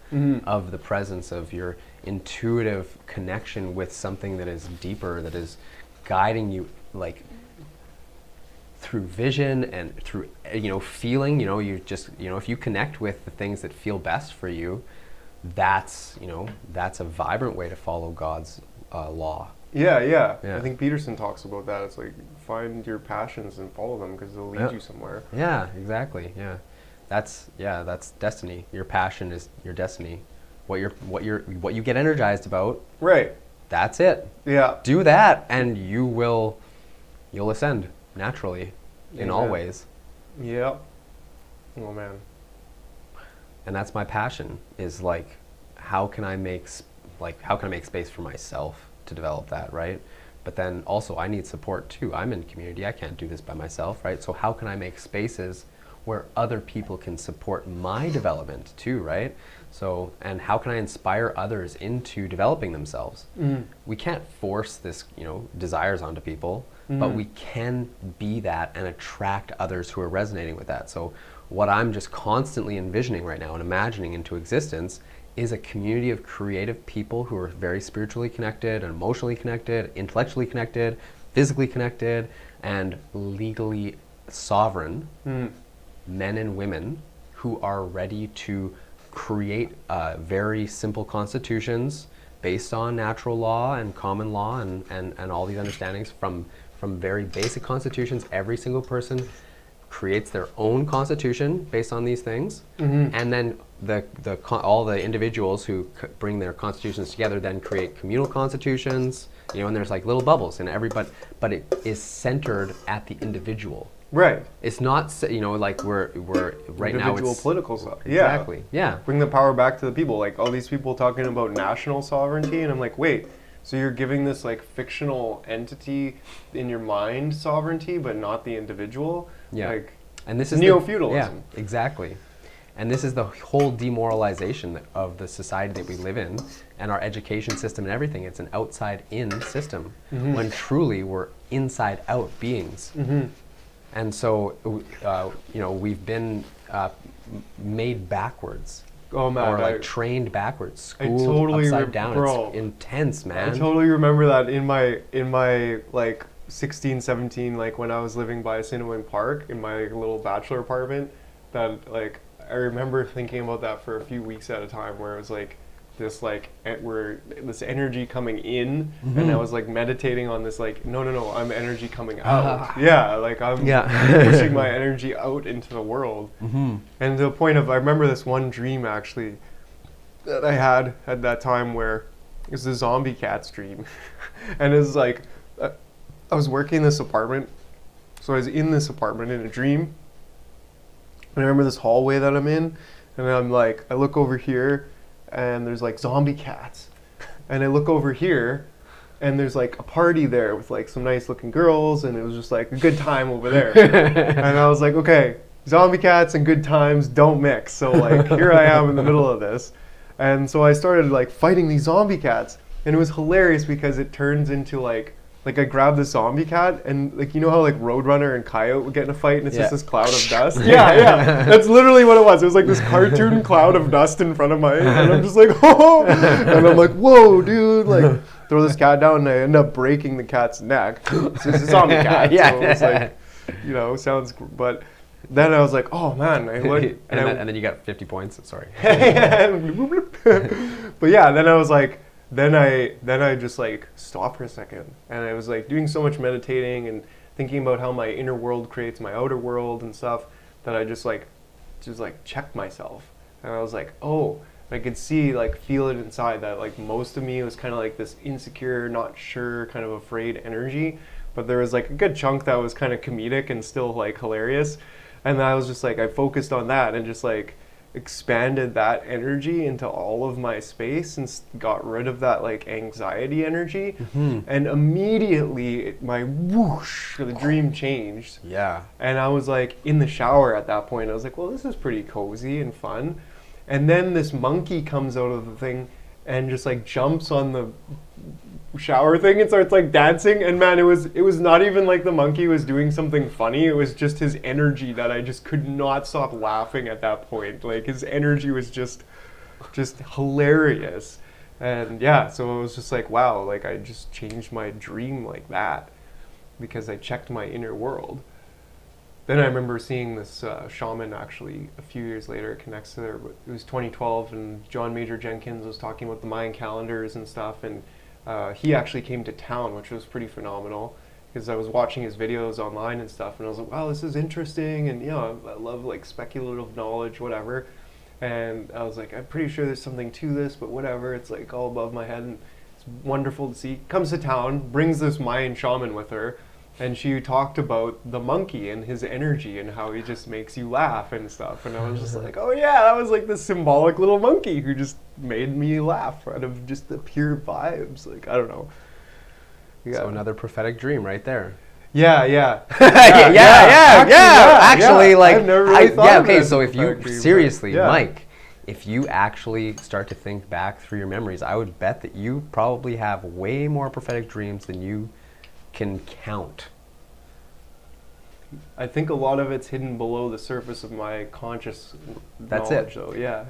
of the presence of your intuitive connection with something that is deeper, that is guiding you, like, through vision and through, you know, feeling. You know, you just, you know, if you connect with the things that feel best for you, that's, you know, that's a vibrant way to follow God's law. Yeah. I think Peterson talks about that. It's like, find your passions and follow them, because they'll lead you somewhere. Yeah, exactly. Yeah, that's destiny. Your passion is your destiny. What you get energized about. Right. That's it. Yeah. Do that, and you'll ascend naturally, in all Amen. ways. Yeah. Oh man. And that's my passion. Is like, how can I make space for myself to develop that, right? But then also, I need support too. I'm in community. I can't do this by myself, right? So how can I make spaces where other people can support my development too, right? So, and how can I inspire others into developing themselves? We can't force this, you know, desires onto people, but we can be that and attract others who are resonating with that. So what I'm just constantly envisioning right now and imagining into existence is a community of creative people who are very spiritually connected and emotionally connected, intellectually connected, physically connected, and legally sovereign men and women who are ready to create very simple constitutions based on natural law and common law and all these understandings from very basic constitutions. Every single person creates their own constitution based on these things, and then all the individuals who bring their constitutions together then create communal constitutions you know, and there's like little bubbles and everybody, but it is centered at the individual. Right. It's not, you know, like we're right now Individual it's political stuff. exactly, yeah. Bring the power back to the people. Like all these people talking about national sovereignty, and I'm like, wait, so you're giving this like fictional entity in your mind sovereignty, but not the individual? Yeah. Like, And this is neo-feudalism. Yeah, exactly. And this is the whole demoralization of the society that we live in and our education system and everything. It's an outside-in system when truly we're inside-out beings. And so, you know, we've been made backwards. Oh man, or like trained backwards, schooled totally upside down. bro. It's intense, man. I totally remember that in my like 16, 17, like when I was living by Assiniboine Park in my little bachelor apartment, that like I remember thinking about that for a few weeks at a time, where it was like this like this energy coming in, and I was like meditating on this like no, I'm energy coming out. Yeah, like I'm pushing my energy out into the world. And to the point of, I remember this one dream actually that I had at that time, where it was a zombie cats dream. And it was like I was working in this apartment, so I was in this apartment in a dream, and I remember this hallway that I'm in, and I'm like, I look over here and there's like zombie cats, and I look over here and there's like a party there with like some nice looking girls, and it was just like a good time over there. And I was like, okay, zombie cats and good times don't mix, so like here I am in the middle of this. And so I started like fighting these zombie cats, and it was hilarious because it turns into like I grabbed the zombie cat, and like, you know how like Roadrunner and Coyote would get in a fight and it's just this cloud of dust? Yeah. That's literally what it was. It was like this cartoon cloud of dust in front of my, and I'm just like, oh, and I'm like, whoa, dude, like throw this cat down, and I end up breaking the cat's neck. It's a zombie cat. Yeah. So it's like, you know, sounds, but then I was like, oh man, I looked, and then you got 50 points. Sorry. But yeah, then I was like, then I just like stopped for a second, and I was like doing so much meditating and thinking about how my inner world creates my outer world and stuff, that I just checked myself, and I was like, oh, I could see, like, feel it inside, that like most of me was kind of like this insecure, not sure, kind of afraid energy, but there was like a good chunk that was kind of comedic and still like hilarious, and I was just like, I focused on that and just like expanded that energy into all of my space and got rid of that like anxiety energy, and immediately my whoosh, the dream changed. Yeah. And I was like in the shower at that point. I was like, well, this is pretty cozy and fun. And then this monkey comes out of the thing and just like jumps on the shower thing and starts like dancing, and man, it was not even like the monkey was doing something funny. It was just his energy that I just could not stop laughing at that point. Like his energy was just hilarious. And yeah, so it was just like, wow, like I just changed my dream like that because I checked my inner world. Then I remember seeing this shaman actually a few years later. It connects to it was 2012, and John Major Jenkins was talking about the Mayan calendars and stuff, and he actually came to town, which was pretty phenomenal, because I was watching his videos online and stuff, and I was like, wow, this is interesting, and you know, I love like speculative knowledge, whatever. And I was like, I'm pretty sure there's something to this, but whatever, it's like all above my head, and it's wonderful to see. Comes to town, brings this Mayan shaman with her, and she talked about the monkey and his energy and how he just makes you laugh and stuff. And I was just like, oh yeah, that was like this symbolic little monkey who just made me laugh out of just the pure vibes. Like, I don't know. Yeah. So another prophetic dream right there. Yeah. Yeah. Actually, Actually, like, I've never really thought of okay, it as so a if you, prophetic dream, seriously, but, yeah. Mike, if you actually start to think back through your memories, I would bet that you probably have way more prophetic dreams than you can count. I think a lot of it's hidden below the surface of my conscious That's knowledge, it. though. Yeah.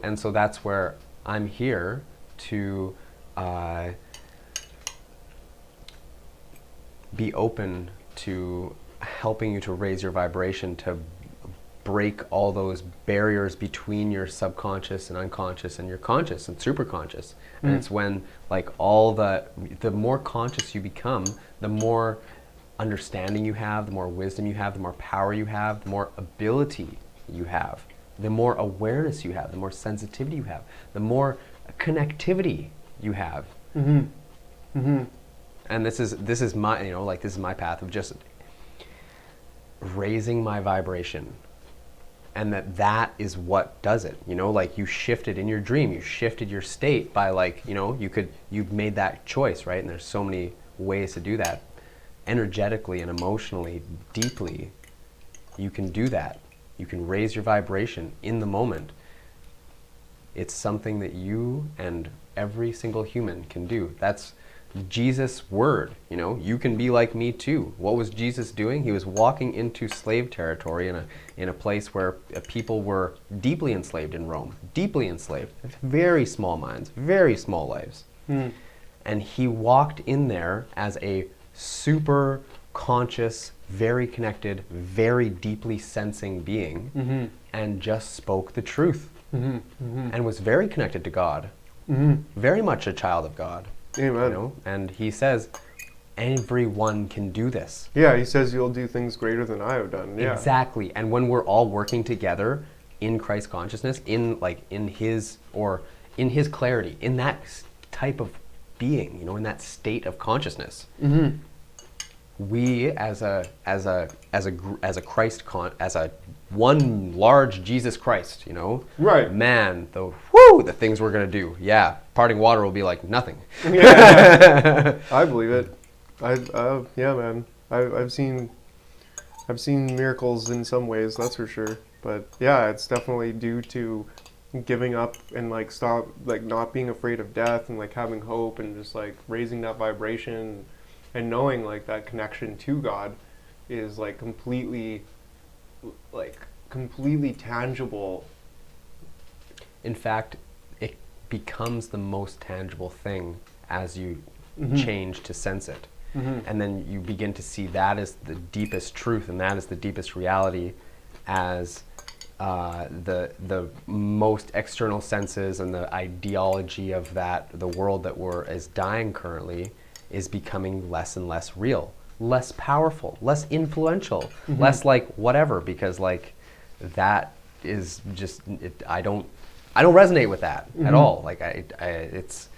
And so that's where I'm here to be open to helping you to raise your vibration, to break all those barriers between your subconscious and unconscious and your conscious and superconscious. And it's when like all the more conscious you become, the more understanding you have, the more wisdom you have, the more power you have, the more ability you have, the more awareness you have, the more sensitivity you have, the more connectivity you have. And this is my, like, this is my path of just raising my vibration. And that is what does it. Like, you shifted in your dream, you shifted your state by, like, you've made that choice, right? And there's so many ways to do that. Energetically and emotionally, deeply, you can do that. You can raise your vibration in the moment. It's something that you and every single human can do. That's Jesus' word. You can be like me too. What was Jesus doing? He was walking into slave territory in a place where people were deeply enslaved in Rome. Deeply enslaved. Very small minds, very small lives. And he walked in there as a super conscious, very connected, very deeply sensing being, and just spoke the truth. And was very connected to God. Very much a child of God. Amen. And he says, everyone can do this. Yeah, he says you'll do things greater than I have done. Yeah. Exactly. And when we're all working together in Christ consciousness, in his clarity, in that type of being, in that state of consciousness, we as a Christ as a one large Jesus Christ, right? Man, the things we're gonna do, parting water will be like nothing. Yeah, I believe it. Yeah, man. I've seen miracles in some ways, that's for sure. But yeah, it's definitely due to giving up and not being afraid of death and like having hope and just like raising that vibration and knowing like that connection to God is like completely tangible. In fact, it becomes the most tangible thing as you change to sense it. And then you begin to see that as the deepest truth, and that is the deepest reality, as the most external senses and the ideology of the world that is dying currently is becoming less and less real, less powerful, less influential, less like whatever, because like that is just I don't resonate with that at all. Like it's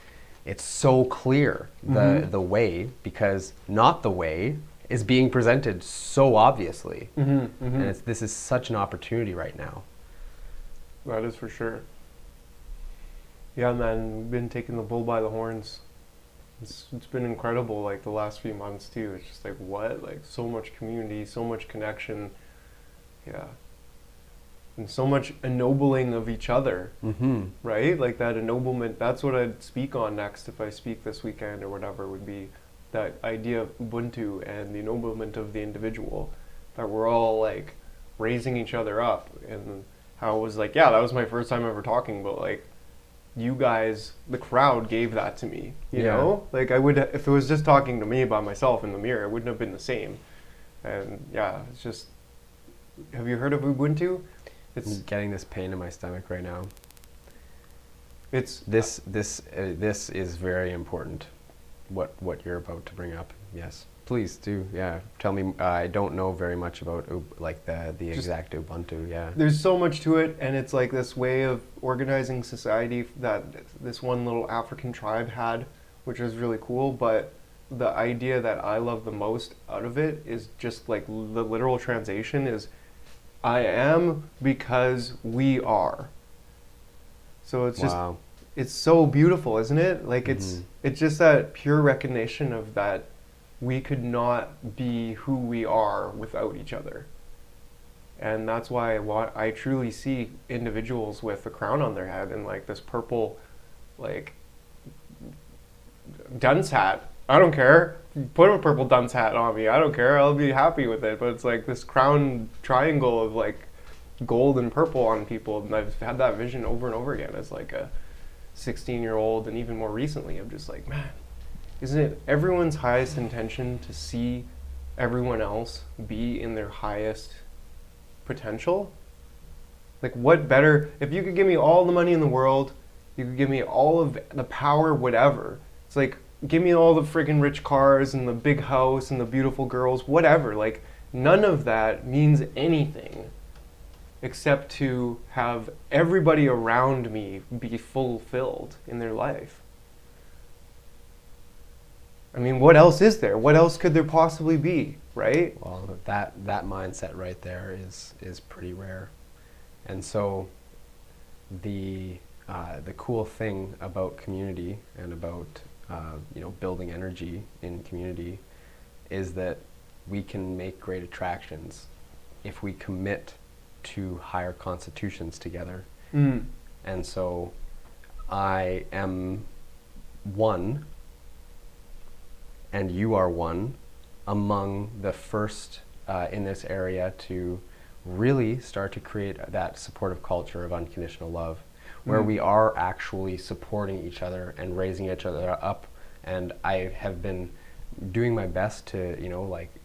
so clear the way, because not the way is being presented so obviously, and this is such an opportunity right now. That is for sure. Yeah, man, we've been taking the bull by the horns. It's been incredible, like the last few months too. It's just like so much community, so much connection, yeah, and so much ennobling of each other, right? Like that ennoblement. That's what I'd speak on next if I speak this weekend or whatever. Would be that idea of Ubuntu and the ennoblement of the individual. That we're all like raising each other up, and how it was like, yeah, that was my first time ever talking, but like, you guys, the crowd gave that to me, you know? Like I would, if it was just talking to me by myself in the mirror, it wouldn't have been the same. And yeah, it's just, have you heard of Ubuntu? I'm getting this pain in my stomach right now. It's this is very important, what you're about to bring up. Yes, please do. Yeah, tell me. I don't know very much about like the exact Ubuntu. Yeah, there's so much to it, and it's like this way of organizing society that this one little African tribe had, which is really cool. But the idea that I love the most out of it is just like the literal translation is, I am because we are. So it's just, it's so beautiful, isn't it? Like it's just that pure recognition of that we could not be who we are without each other. And that's why I truly see individuals with a crown on their head and like this purple, like, dunce hat. I don't care. Put a purple dunce hat on me. I don't care. I'll be happy with it. But it's like this crown triangle of like gold and purple on people. And I've had that vision over and over again as like a 16-year-old, and even more recently. I'm just like, man, isn't it everyone's highest intention to see everyone else be in their highest potential? Like, what better, if you could give me all the money in the world, you could give me all of the power, whatever. It's like, give me all the friggin' rich cars and the big house and the beautiful girls, whatever. Like, none of that means anything except to have everybody around me be fulfilled in their life. I mean, what else is there? What else could there possibly be, right? Well, that mindset right there is pretty rare. And so the cool thing about community and about building energy in community is that we can make great attractions if we commit to higher constitutions together. Mm. And so I am one, and you are one, among the first in this area to really start to create that supportive culture of unconditional love, where we are actually supporting each other and raising each other up. And I have been doing my best to,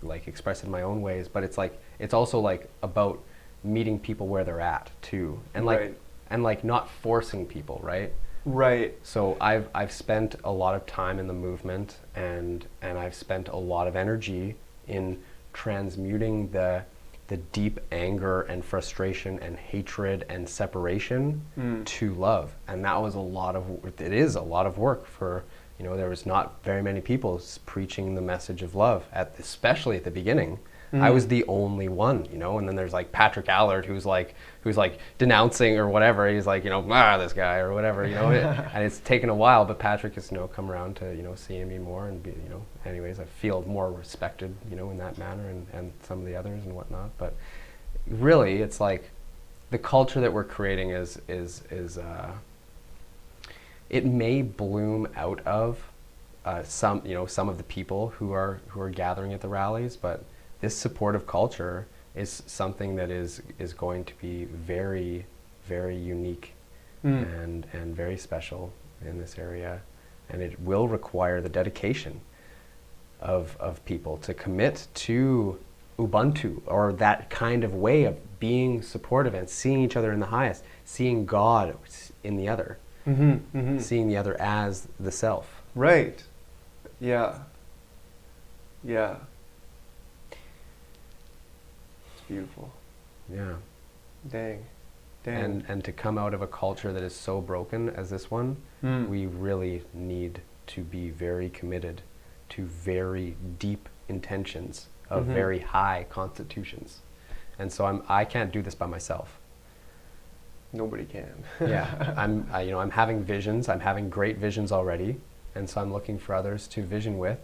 like express it in my own ways, but it's also like about meeting people where they're at too, and Right. like not forcing people, right? Right. So I've spent a lot of time in the movement, and I've spent a lot of energy in transmuting the deep anger and frustration and hatred and separation to love. And that was it is a lot of work for, there was not very many people preaching the message of love, especially at the beginning. I was the only one, and then there's like Patrick Allard who's like denouncing or whatever. He's like, this guy or whatever, and it's taken a while, but Patrick has, come around to, seeing me more and be, anyways, I feel more respected, in that manner, and some of the others and whatnot. But really, it's like the culture that we're creating is it may bloom out of some of the people who are gathering at the rallies, but this supportive culture is something that is going to be very, very unique and very special in this area, and it will require the dedication of people to commit to Ubuntu, or that kind of way of being supportive and seeing each other in the highest, seeing God in the other, seeing the other as the self. Right. Yeah. Yeah. It's beautiful. Yeah. Dang. And to come out of a culture that is so broken as this one, we really need to be very committed to very deep intentions of very high constitutions. And so I can't do this by myself. Nobody can. Yeah, I'm having visions. I'm having great visions already, and so I'm looking for others to vision with,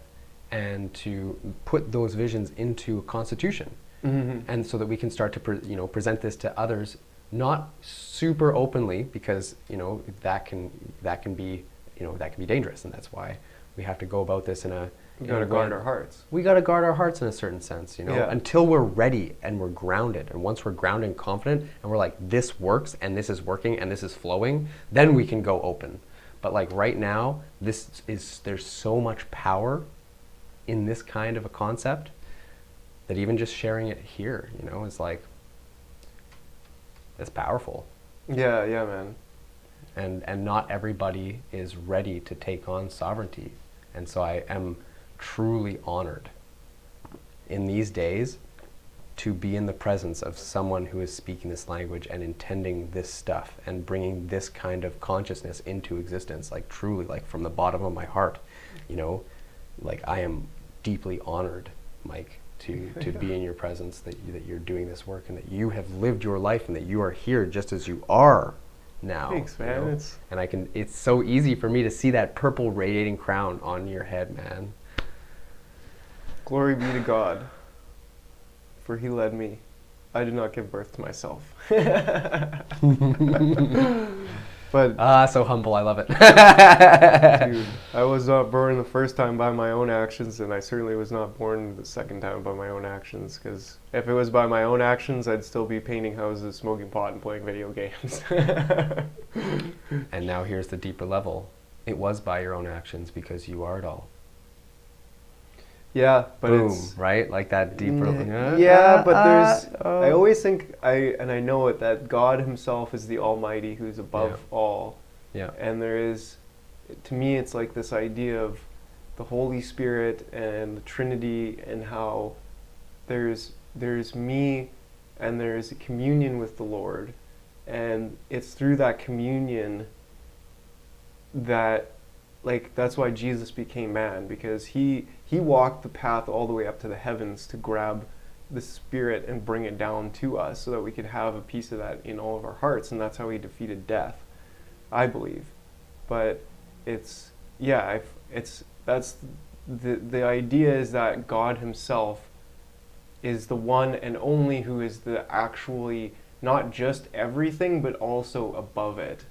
and to put those visions into a constitution, and so that we can start to present this to others, not super openly, because that can be dangerous, and that's why we have to go about this in a. We gotta guard our hearts. We gotta guard our hearts in a certain sense, Yeah. until we're ready and we're grounded. And once we're grounded and confident, and we're like, this works, and this is working, and this is flowing, then we can go open. But like right now, there's so much power in this kind of a concept that even just sharing it here, is like, it's powerful. Yeah, man. And not everybody is ready to take on sovereignty. And so I am truly honored in these days to be in the presence of someone who is speaking this language and intending this stuff and bringing this kind of consciousness into existence, like truly, like from the bottom of my heart, like I am deeply honored, Mike, to be in your presence, that you're doing this work, and that you have lived your life, and that you are here just as you are now. Thanks, man. It's so easy for me to see that purple radiating crown on your head, man. Glory be to God, for he led me. I did not give birth to myself. But so humble, I love it. dude, I was not born the first time by my own actions, and I certainly was not born the second time by my own actions, because if it was by my own actions, I'd still be painting houses, smoking pot, and playing video games. And now here's the deeper level. It was by your own actions, because you are it all. Yeah, but Boom, it's right? Like that deeper. yeah, but there's. I always think I know it, that God Himself is the Almighty, who's above all. Yeah. And there is, to me, it's like this idea of the Holy Spirit and the Trinity, and how there's me, and there's a communion with the Lord, and it's through that communion that, like that's why Jesus became man, because he walked the path all the way up to the heavens to grab the Spirit and bring it down to us so that we could have a piece of that in all of our hearts, and that's how he defeated death, I believe. But it's yeah, that's the idea is that God himself is the one and only who is the actually not just everything but also above it,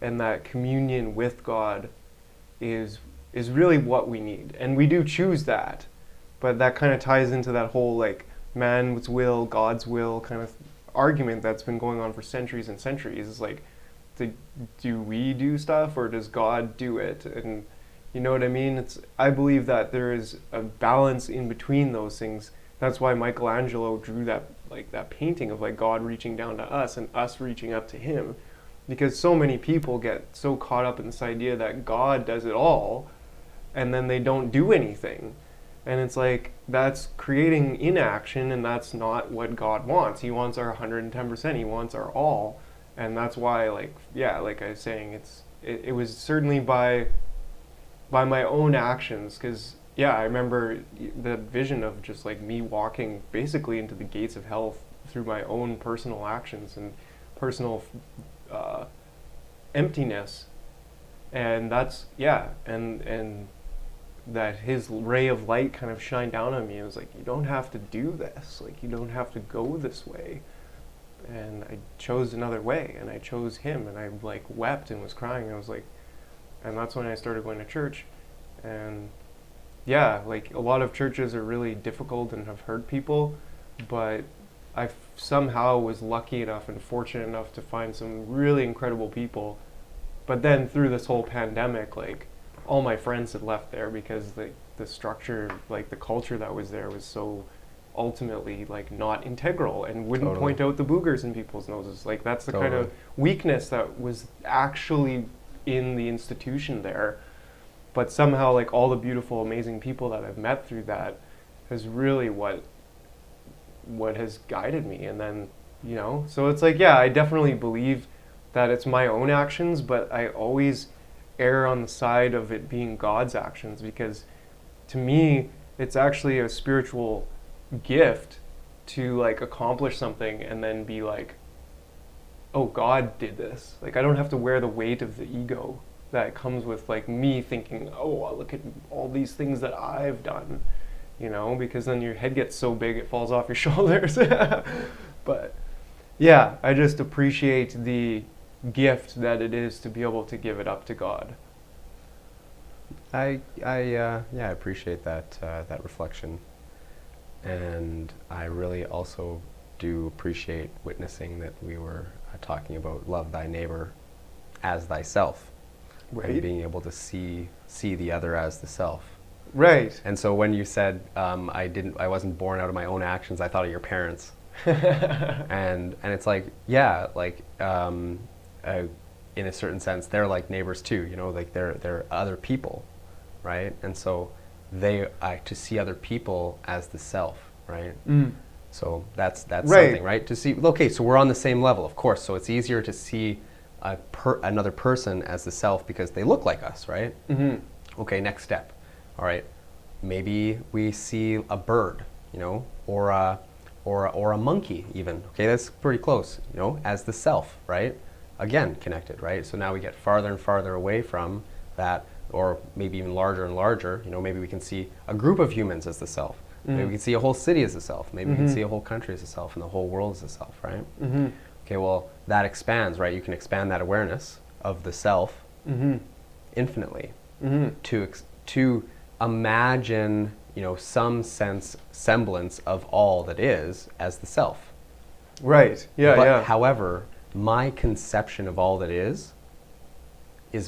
and that communion with God is really what we need, and we do choose that. But that kind of ties into that whole like man's will, God's will kind of argument that's been going on for centuries and centuries. It's like, do we do stuff or does God do it? And you know what I mean? I believe that there is a balance in between those things. That's why Michelangelo drew that painting of like God reaching down to us and us reaching up to him, because so many people get so caught up in this idea that God does it all and then they don't do anything. And it's like, that's creating inaction, and that's not what God wants. He wants our 110%. He wants our all. And that's why, like, yeah, like I was saying, it was certainly by my own actions, because, yeah, I remember the vision of just, like, me walking basically into the gates of hell through my own personal actions and personal emptiness. And that's, yeah, and that his ray of light kind of shined down on me. It was like, you don't have to do this. Like, you don't have to go this way. And I chose another way, and I chose him, and I like wept and was crying. I was like, and that's when I started going to church. And yeah, like a lot of churches are really difficult and have hurt people, but I somehow was lucky enough and fortunate enough to find some really incredible people. But then through this whole pandemic, like, all my friends had left there because the structure, like the culture that was there was so ultimately like not integral and wouldn't point out the boogers in people's noses. Like, that's the kind of weakness that was actually in the institution there. But somehow, like, all the beautiful, amazing people that I've met through that is really what has guided me. And then, you know, so it's like, yeah, I definitely believe that it's my own actions, but I always err on the side of it being God's actions, because to me it's actually a spiritual gift to like accomplish something and then be like, oh, God did this. Like, I don't have to wear the weight of the ego that comes with like me thinking, oh, look at all these things that I've done, you know, because then your head gets so big it falls off your shoulders. But yeah, I just appreciate the gift that it is to be able to give it up to God. I appreciate that reflection, and I really also do appreciate witnessing that we were talking about love thy neighbor as thyself, Right. and being able to see the other as the self. Right. And so when you said I wasn't born out of my own actions, I thought of your parents. and it's like, yeah, like in a certain sense they're like neighbors too, you know, like they're other people, right? And so to see other people as the self, right? So that's Right. something, right? To see, okay, so we're on the same level, of course, so it's easier to see another person as the self because they look like us, right? Okay, next step. All right, maybe we see a bird, you know, or a monkey even. Okay, that's pretty close, you know, as the self, right? Again, connected, right? So now we get farther and farther away from that, or maybe even larger and larger. You know, maybe we can see a group of humans as the self. Maybe we can see a whole city as a self. Maybe we can see a whole country as a self, and the whole world as a self, right? Okay, well, that expands, right? You can expand that awareness of the self infinitely to imagine, you know, some semblance of all that is as the self. Right. Yeah. But yeah. however, my conception of all that is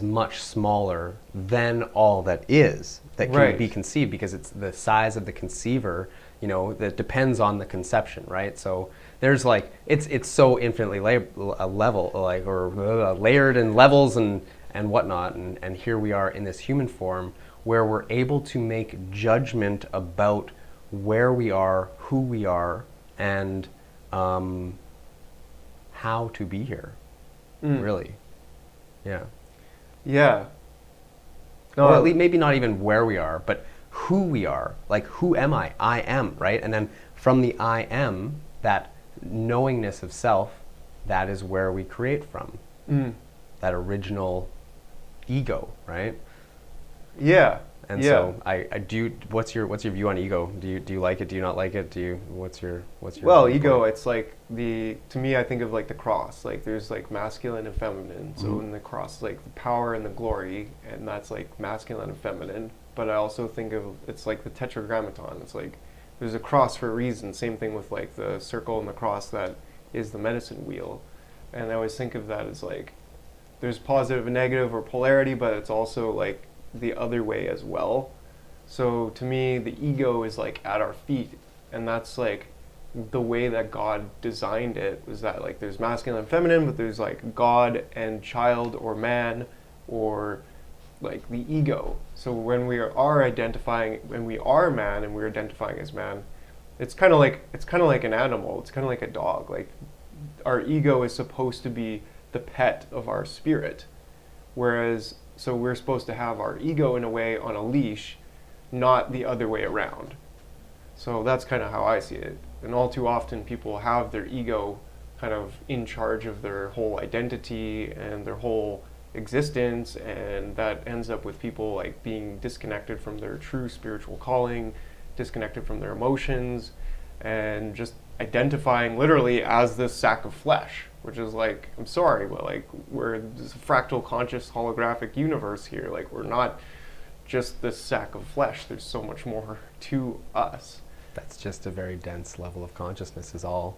much smaller than all that is that can be conceived, because it's the size of the conceiver, you know, that depends on the conception, right? So there's like, it's so infinitely level, like, or layered in levels and whatnot, and here we are in this human form where we're able to make judgment about where we are, who we are, and how to be here, really. Yeah. Yeah. Or at No, least maybe not even where we are, but who we are. Like, who am I? I am, right? And then from the I am, that knowingness of self, that is where we create from. mm, That original ego, right? yeah, And yeah. so I do. What's your view on ego? Do you like it? Do you not like it? What's your Well, viewpoint? ego, it's like to me, I think of like the cross. Like there's like masculine and feminine. So Mhm. in the cross, like the power and the glory, and that's like masculine and feminine. But I also think of it's like the tetragrammaton. It's like there's a cross for a reason. Same thing with like the circle and the cross that is the medicine wheel. And I always think of that as like there's positive and negative or polarity, but it's also like the other way as well. So to me, the ego is like at our feet, and that's like the way that God designed it was that like there's masculine and feminine, but there's like God and child or man or like the ego. So when we are identifying, when we are man and we're identifying as man, it's kind of like an animal. It's kind of like a dog. Like our ego is supposed to be the pet of our spirit, whereas so we're supposed to have our ego in a way on a leash, not the other way around. So that's kind of how I see it. And all too often people have their ego kind of in charge of their whole identity and their whole existence, and that ends up with people like being disconnected from their true spiritual calling, disconnected from their emotions, and just identifying literally as this sack of flesh, which is like, I'm sorry, but like we're this fractal conscious holographic universe here. Like we're not just this sack of flesh. There's so much more to us. That's just a very dense level of consciousness, is all.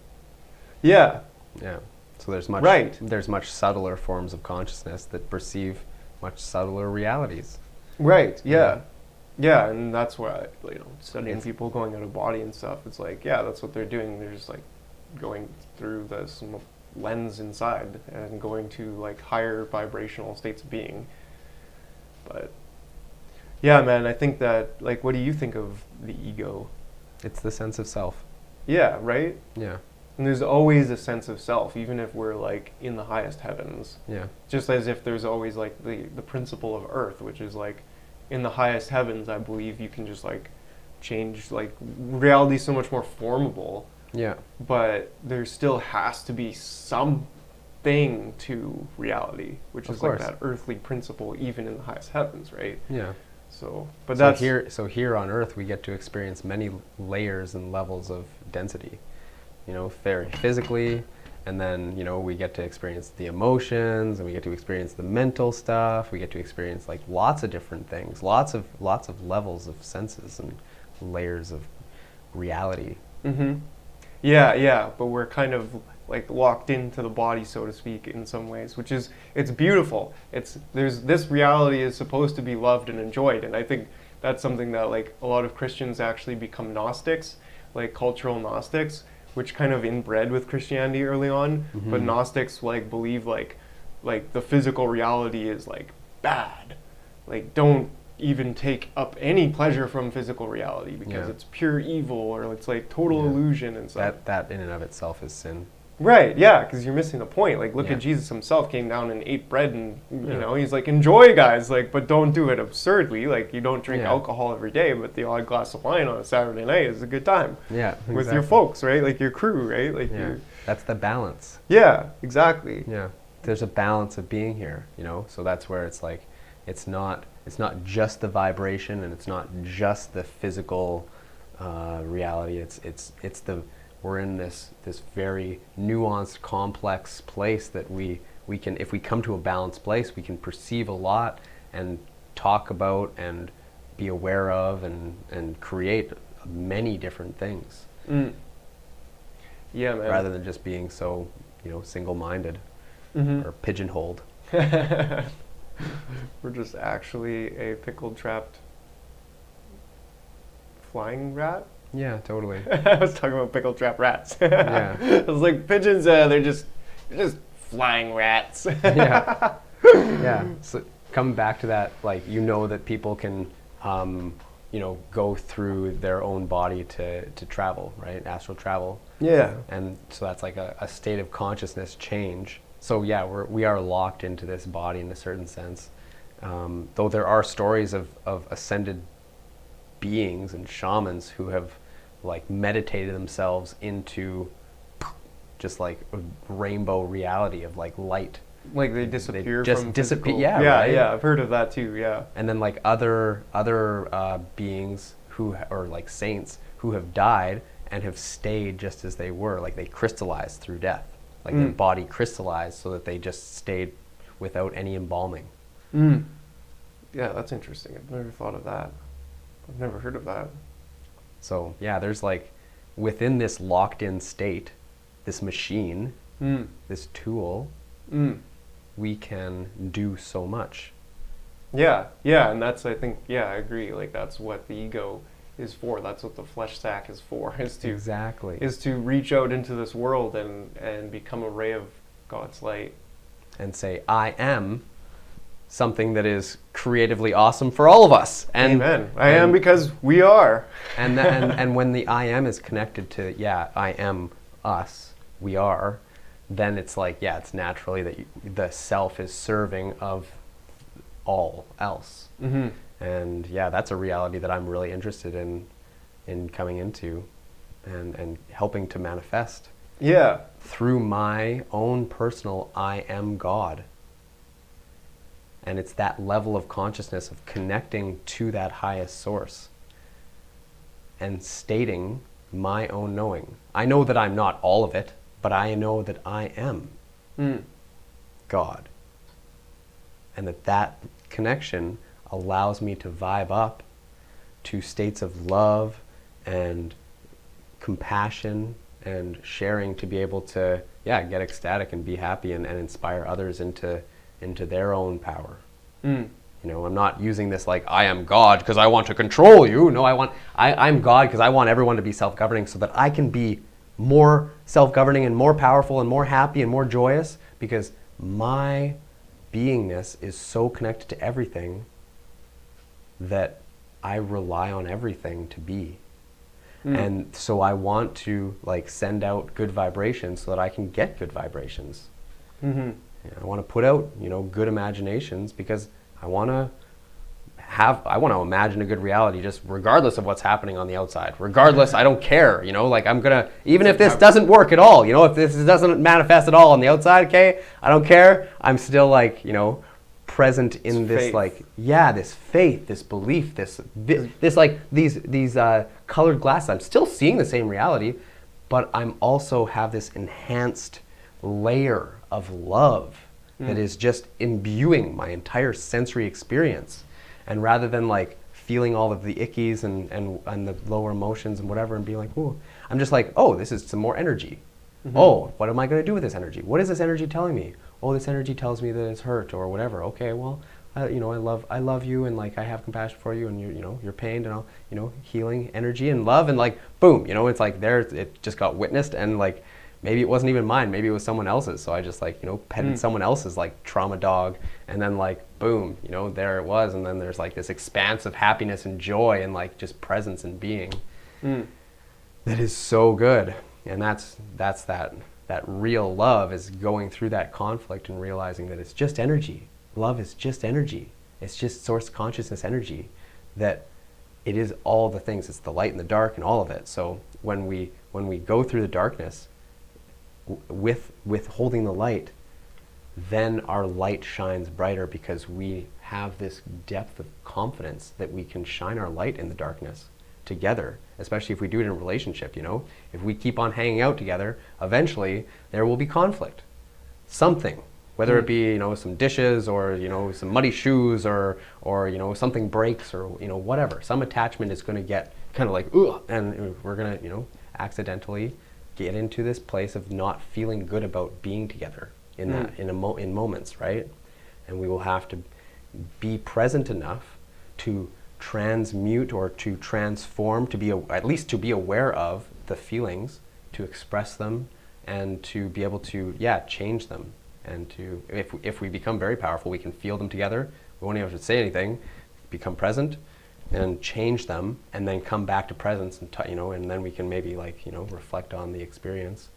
Yeah. Yeah. So there's much Right. there's much subtler forms of consciousness that perceive much subtler realities. Right. Yeah. Yeah, and that's why studying It's- people going out of body and stuff. It's like, yeah, that's what they're doing. They're just like going through this lens inside and going to like higher vibrational states of being. But yeah, man, I think that like, what do you think of the ego? It's the sense of self. Yeah, right. Yeah. And there's always a sense of self, even if we're like in the highest heavens. Yeah. Just as if there's always like the principle of earth, which is like in the highest heavens, I believe you can just like change, like reality's so much more formable, Yeah. but there still has to be something to reality, which Of is course. like that earthly principle, even in the highest heavens, right? Yeah. So, but So that's here on Earth, we get to experience many layers and levels of density. You know, very physically, and then we get to experience the emotions, and we get to experience the mental stuff. We get to experience like lots of different things, lots of levels of senses and layers of reality. Mm-hmm. Yeah, yeah, but we're kind of like locked into the body, so to speak, in some ways, which is, it's beautiful. This reality is supposed to be loved and enjoyed, and I think that's something that like a lot of Christians actually become Gnostics, like cultural Gnostics, which kind of inbred with Christianity early on. Mm-hmm. But Gnostics like believe like the physical reality is like bad, like don't even take up any pleasure from physical reality because it's pure evil, or it's like total illusion and stuff. That in and of itself is sin. Right, yeah, because you're missing the point. Like, look at Jesus himself came down and ate bread, and you know, he's like, enjoy, guys, like, but don't do it absurdly. Like, you don't drink alcohol every day, but the odd glass of wine on a Saturday night is a good time. Yeah, exactly. With your folks, right? Like your crew, right? Like that's the balance. Yeah, exactly. Yeah, there's a balance of being here, So that's where it's like, it's not just the vibration, and it's not just the physical reality. It's we're in this very nuanced, complex place that we can, if we come to a balanced place, we can perceive a lot and talk about and be aware of and create many different things. Yeah, man. Rather than just being so, single-minded or pigeonholed. We're just actually a pickled, trapped flying rat. Yeah, totally. I was talking about pickle trap rats. Yeah. I was like, pigeons, they're just flying rats. Yeah. Yeah. So coming back to that, like, that people can, go through their own body to travel, right? Astral travel. Yeah. And so that's like a state of consciousness change. So yeah, we are locked into this body in a certain sense. Though there are stories of ascended beings and shamans who have like meditated themselves into just like a rainbow reality of like light. Like they disappear just from disappear. physical. Yeah, yeah, right? yeah. I've heard of that too. Yeah. And then like other beings who or like saints who have died and have stayed just as they were, like they crystallized through death, like their body crystallized so that they just stayed without any embalming. Yeah, that's interesting. I've never thought of that. I've never heard of that. So yeah, there's like within this locked in state, this machine, this tool, we can do so much. Yeah, yeah, and that's, I think, yeah, I agree. Like that's what the ego is for. That's what the flesh sack is for. Exactly. Is to reach out into this world and become a ray of God's light. And say, I am something that is creatively awesome for all of us. And, Amen. I am because we are. And when the I am is connected to, yeah, I am us, we are, then it's like, yeah, it's naturally that the self is serving of all else. And yeah, that's a reality that I'm really interested in coming into and helping to manifest. Yeah. Through my own personal I am God. And it's that level of consciousness of connecting to that highest source and stating my own knowing. I know that I'm not all of it, but I know that I am God. And that connection allows me to vibe up to states of love and compassion and sharing, to be able to, yeah, get ecstatic and be happy and inspire others into their own power. You know, I'm not using this like, I am God because I want to control you. No, I'm God because I want everyone to be self-governing so that I can be more self-governing and more powerful and more happy and more joyous, because my beingness is so connected to everything that I rely on everything to be. And so I want to like send out good vibrations so that I can get good vibrations. I want to put out, good imaginations because I want to imagine a good reality just regardless of what's happening on the outside. Regardless, I don't care, like I'm going to, even if this doesn't work at all, if this doesn't manifest at all on the outside, okay, I don't care. I'm still like, present in this faith. Like, yeah, this faith, this belief, this like these colored glasses. I'm still seeing the same reality, but I'm also have this enhanced layer of love that is just imbuing my entire sensory experience. And rather than like feeling all of the ickies and the lower emotions and whatever and being like, ooh, I'm just like, oh, this is some more energy. Oh, what am I going to do with this energy? What is this energy telling me? Oh, this energy tells me that it's hurt or whatever. Okay, well, I love you, and like I have compassion for you, and you're pained, and I'll, healing energy and love, and like boom, it's like there, it just got witnessed, and like maybe it wasn't even mine, maybe it was someone else's. So I just like petted someone else's like trauma dog, and then like boom, there it was, and then there's like this expanse of happiness and joy and like just presence and being that is so good, and that's that real love is going through that conflict and realizing that it's just energy. Love is just energy. It's just source consciousness energy. That it is all the things. It's the light and the dark and all of it. So when we go through the darkness with holding the light, then our light shines brighter because we have this depth of confidence that we can shine our light in the darkness together, especially if we do it in a relationship. If we keep on hanging out together, eventually there will be conflict. Something, whether it be some dishes or some muddy shoes or something breaks or whatever. Some attachment is going to get kind of like ugh, and we're going to accidentally get into this place of not feeling good about being together in moments, right? And we will have to be present enough to transmute or to transform, to be at least to be aware of the feelings, to express them, and to be able to change them. And to if we become very powerful, we can feel them together. We won't even have to say anything. Become present and change them, and then come back to presence and and then we can maybe reflect on the experience.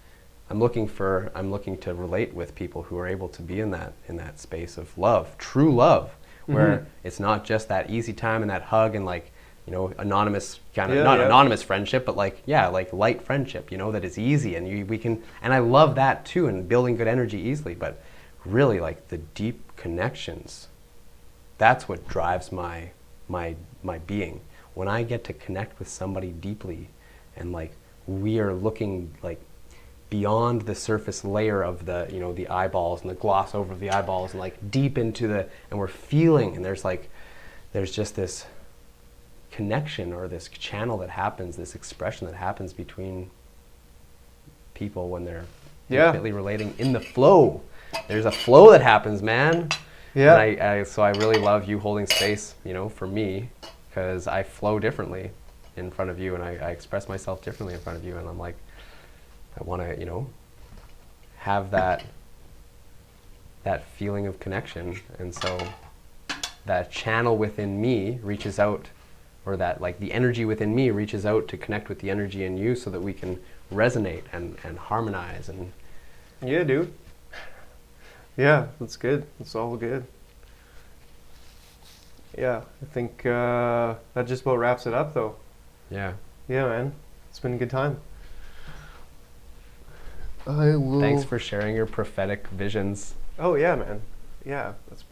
I'm looking to relate with people who are able to be in that space of love, true love, where it's not just that easy time and that hug and like, you know, anonymous kind of, Yeah, not yeah. anonymous friendship, but like, yeah, like light friendship, you know, that is easy and we can, and I love that too, and building good energy easily, but really like the deep connections, that's what drives my being. When I get to connect with somebody deeply and like we are looking like beyond the surface layer of the, you know, the eyeballs and the gloss over the eyeballs and like deep into the, and we're feeling, and there's just this connection or this channel that happens, this expression that happens between people when they're intimately relating in the flow. There's a flow that happens, man. Yeah. And so I really love you holding space, you know, for me, because I flow differently in front of you, and I express myself differently in front of you, and I'm like, I want to, you know, have that feeling of connection, and so that channel within me reaches out, or that like the energy within me reaches out to connect with the energy in you, so that we can resonate and harmonize. And Yeah, dude. Yeah, that's good. That's all good. Yeah, I think that just about wraps it up, though. yeah, Yeah, man. It's been a good time. I will. thanks for sharing your prophetic visions. Oh, yeah, man. Yeah, that's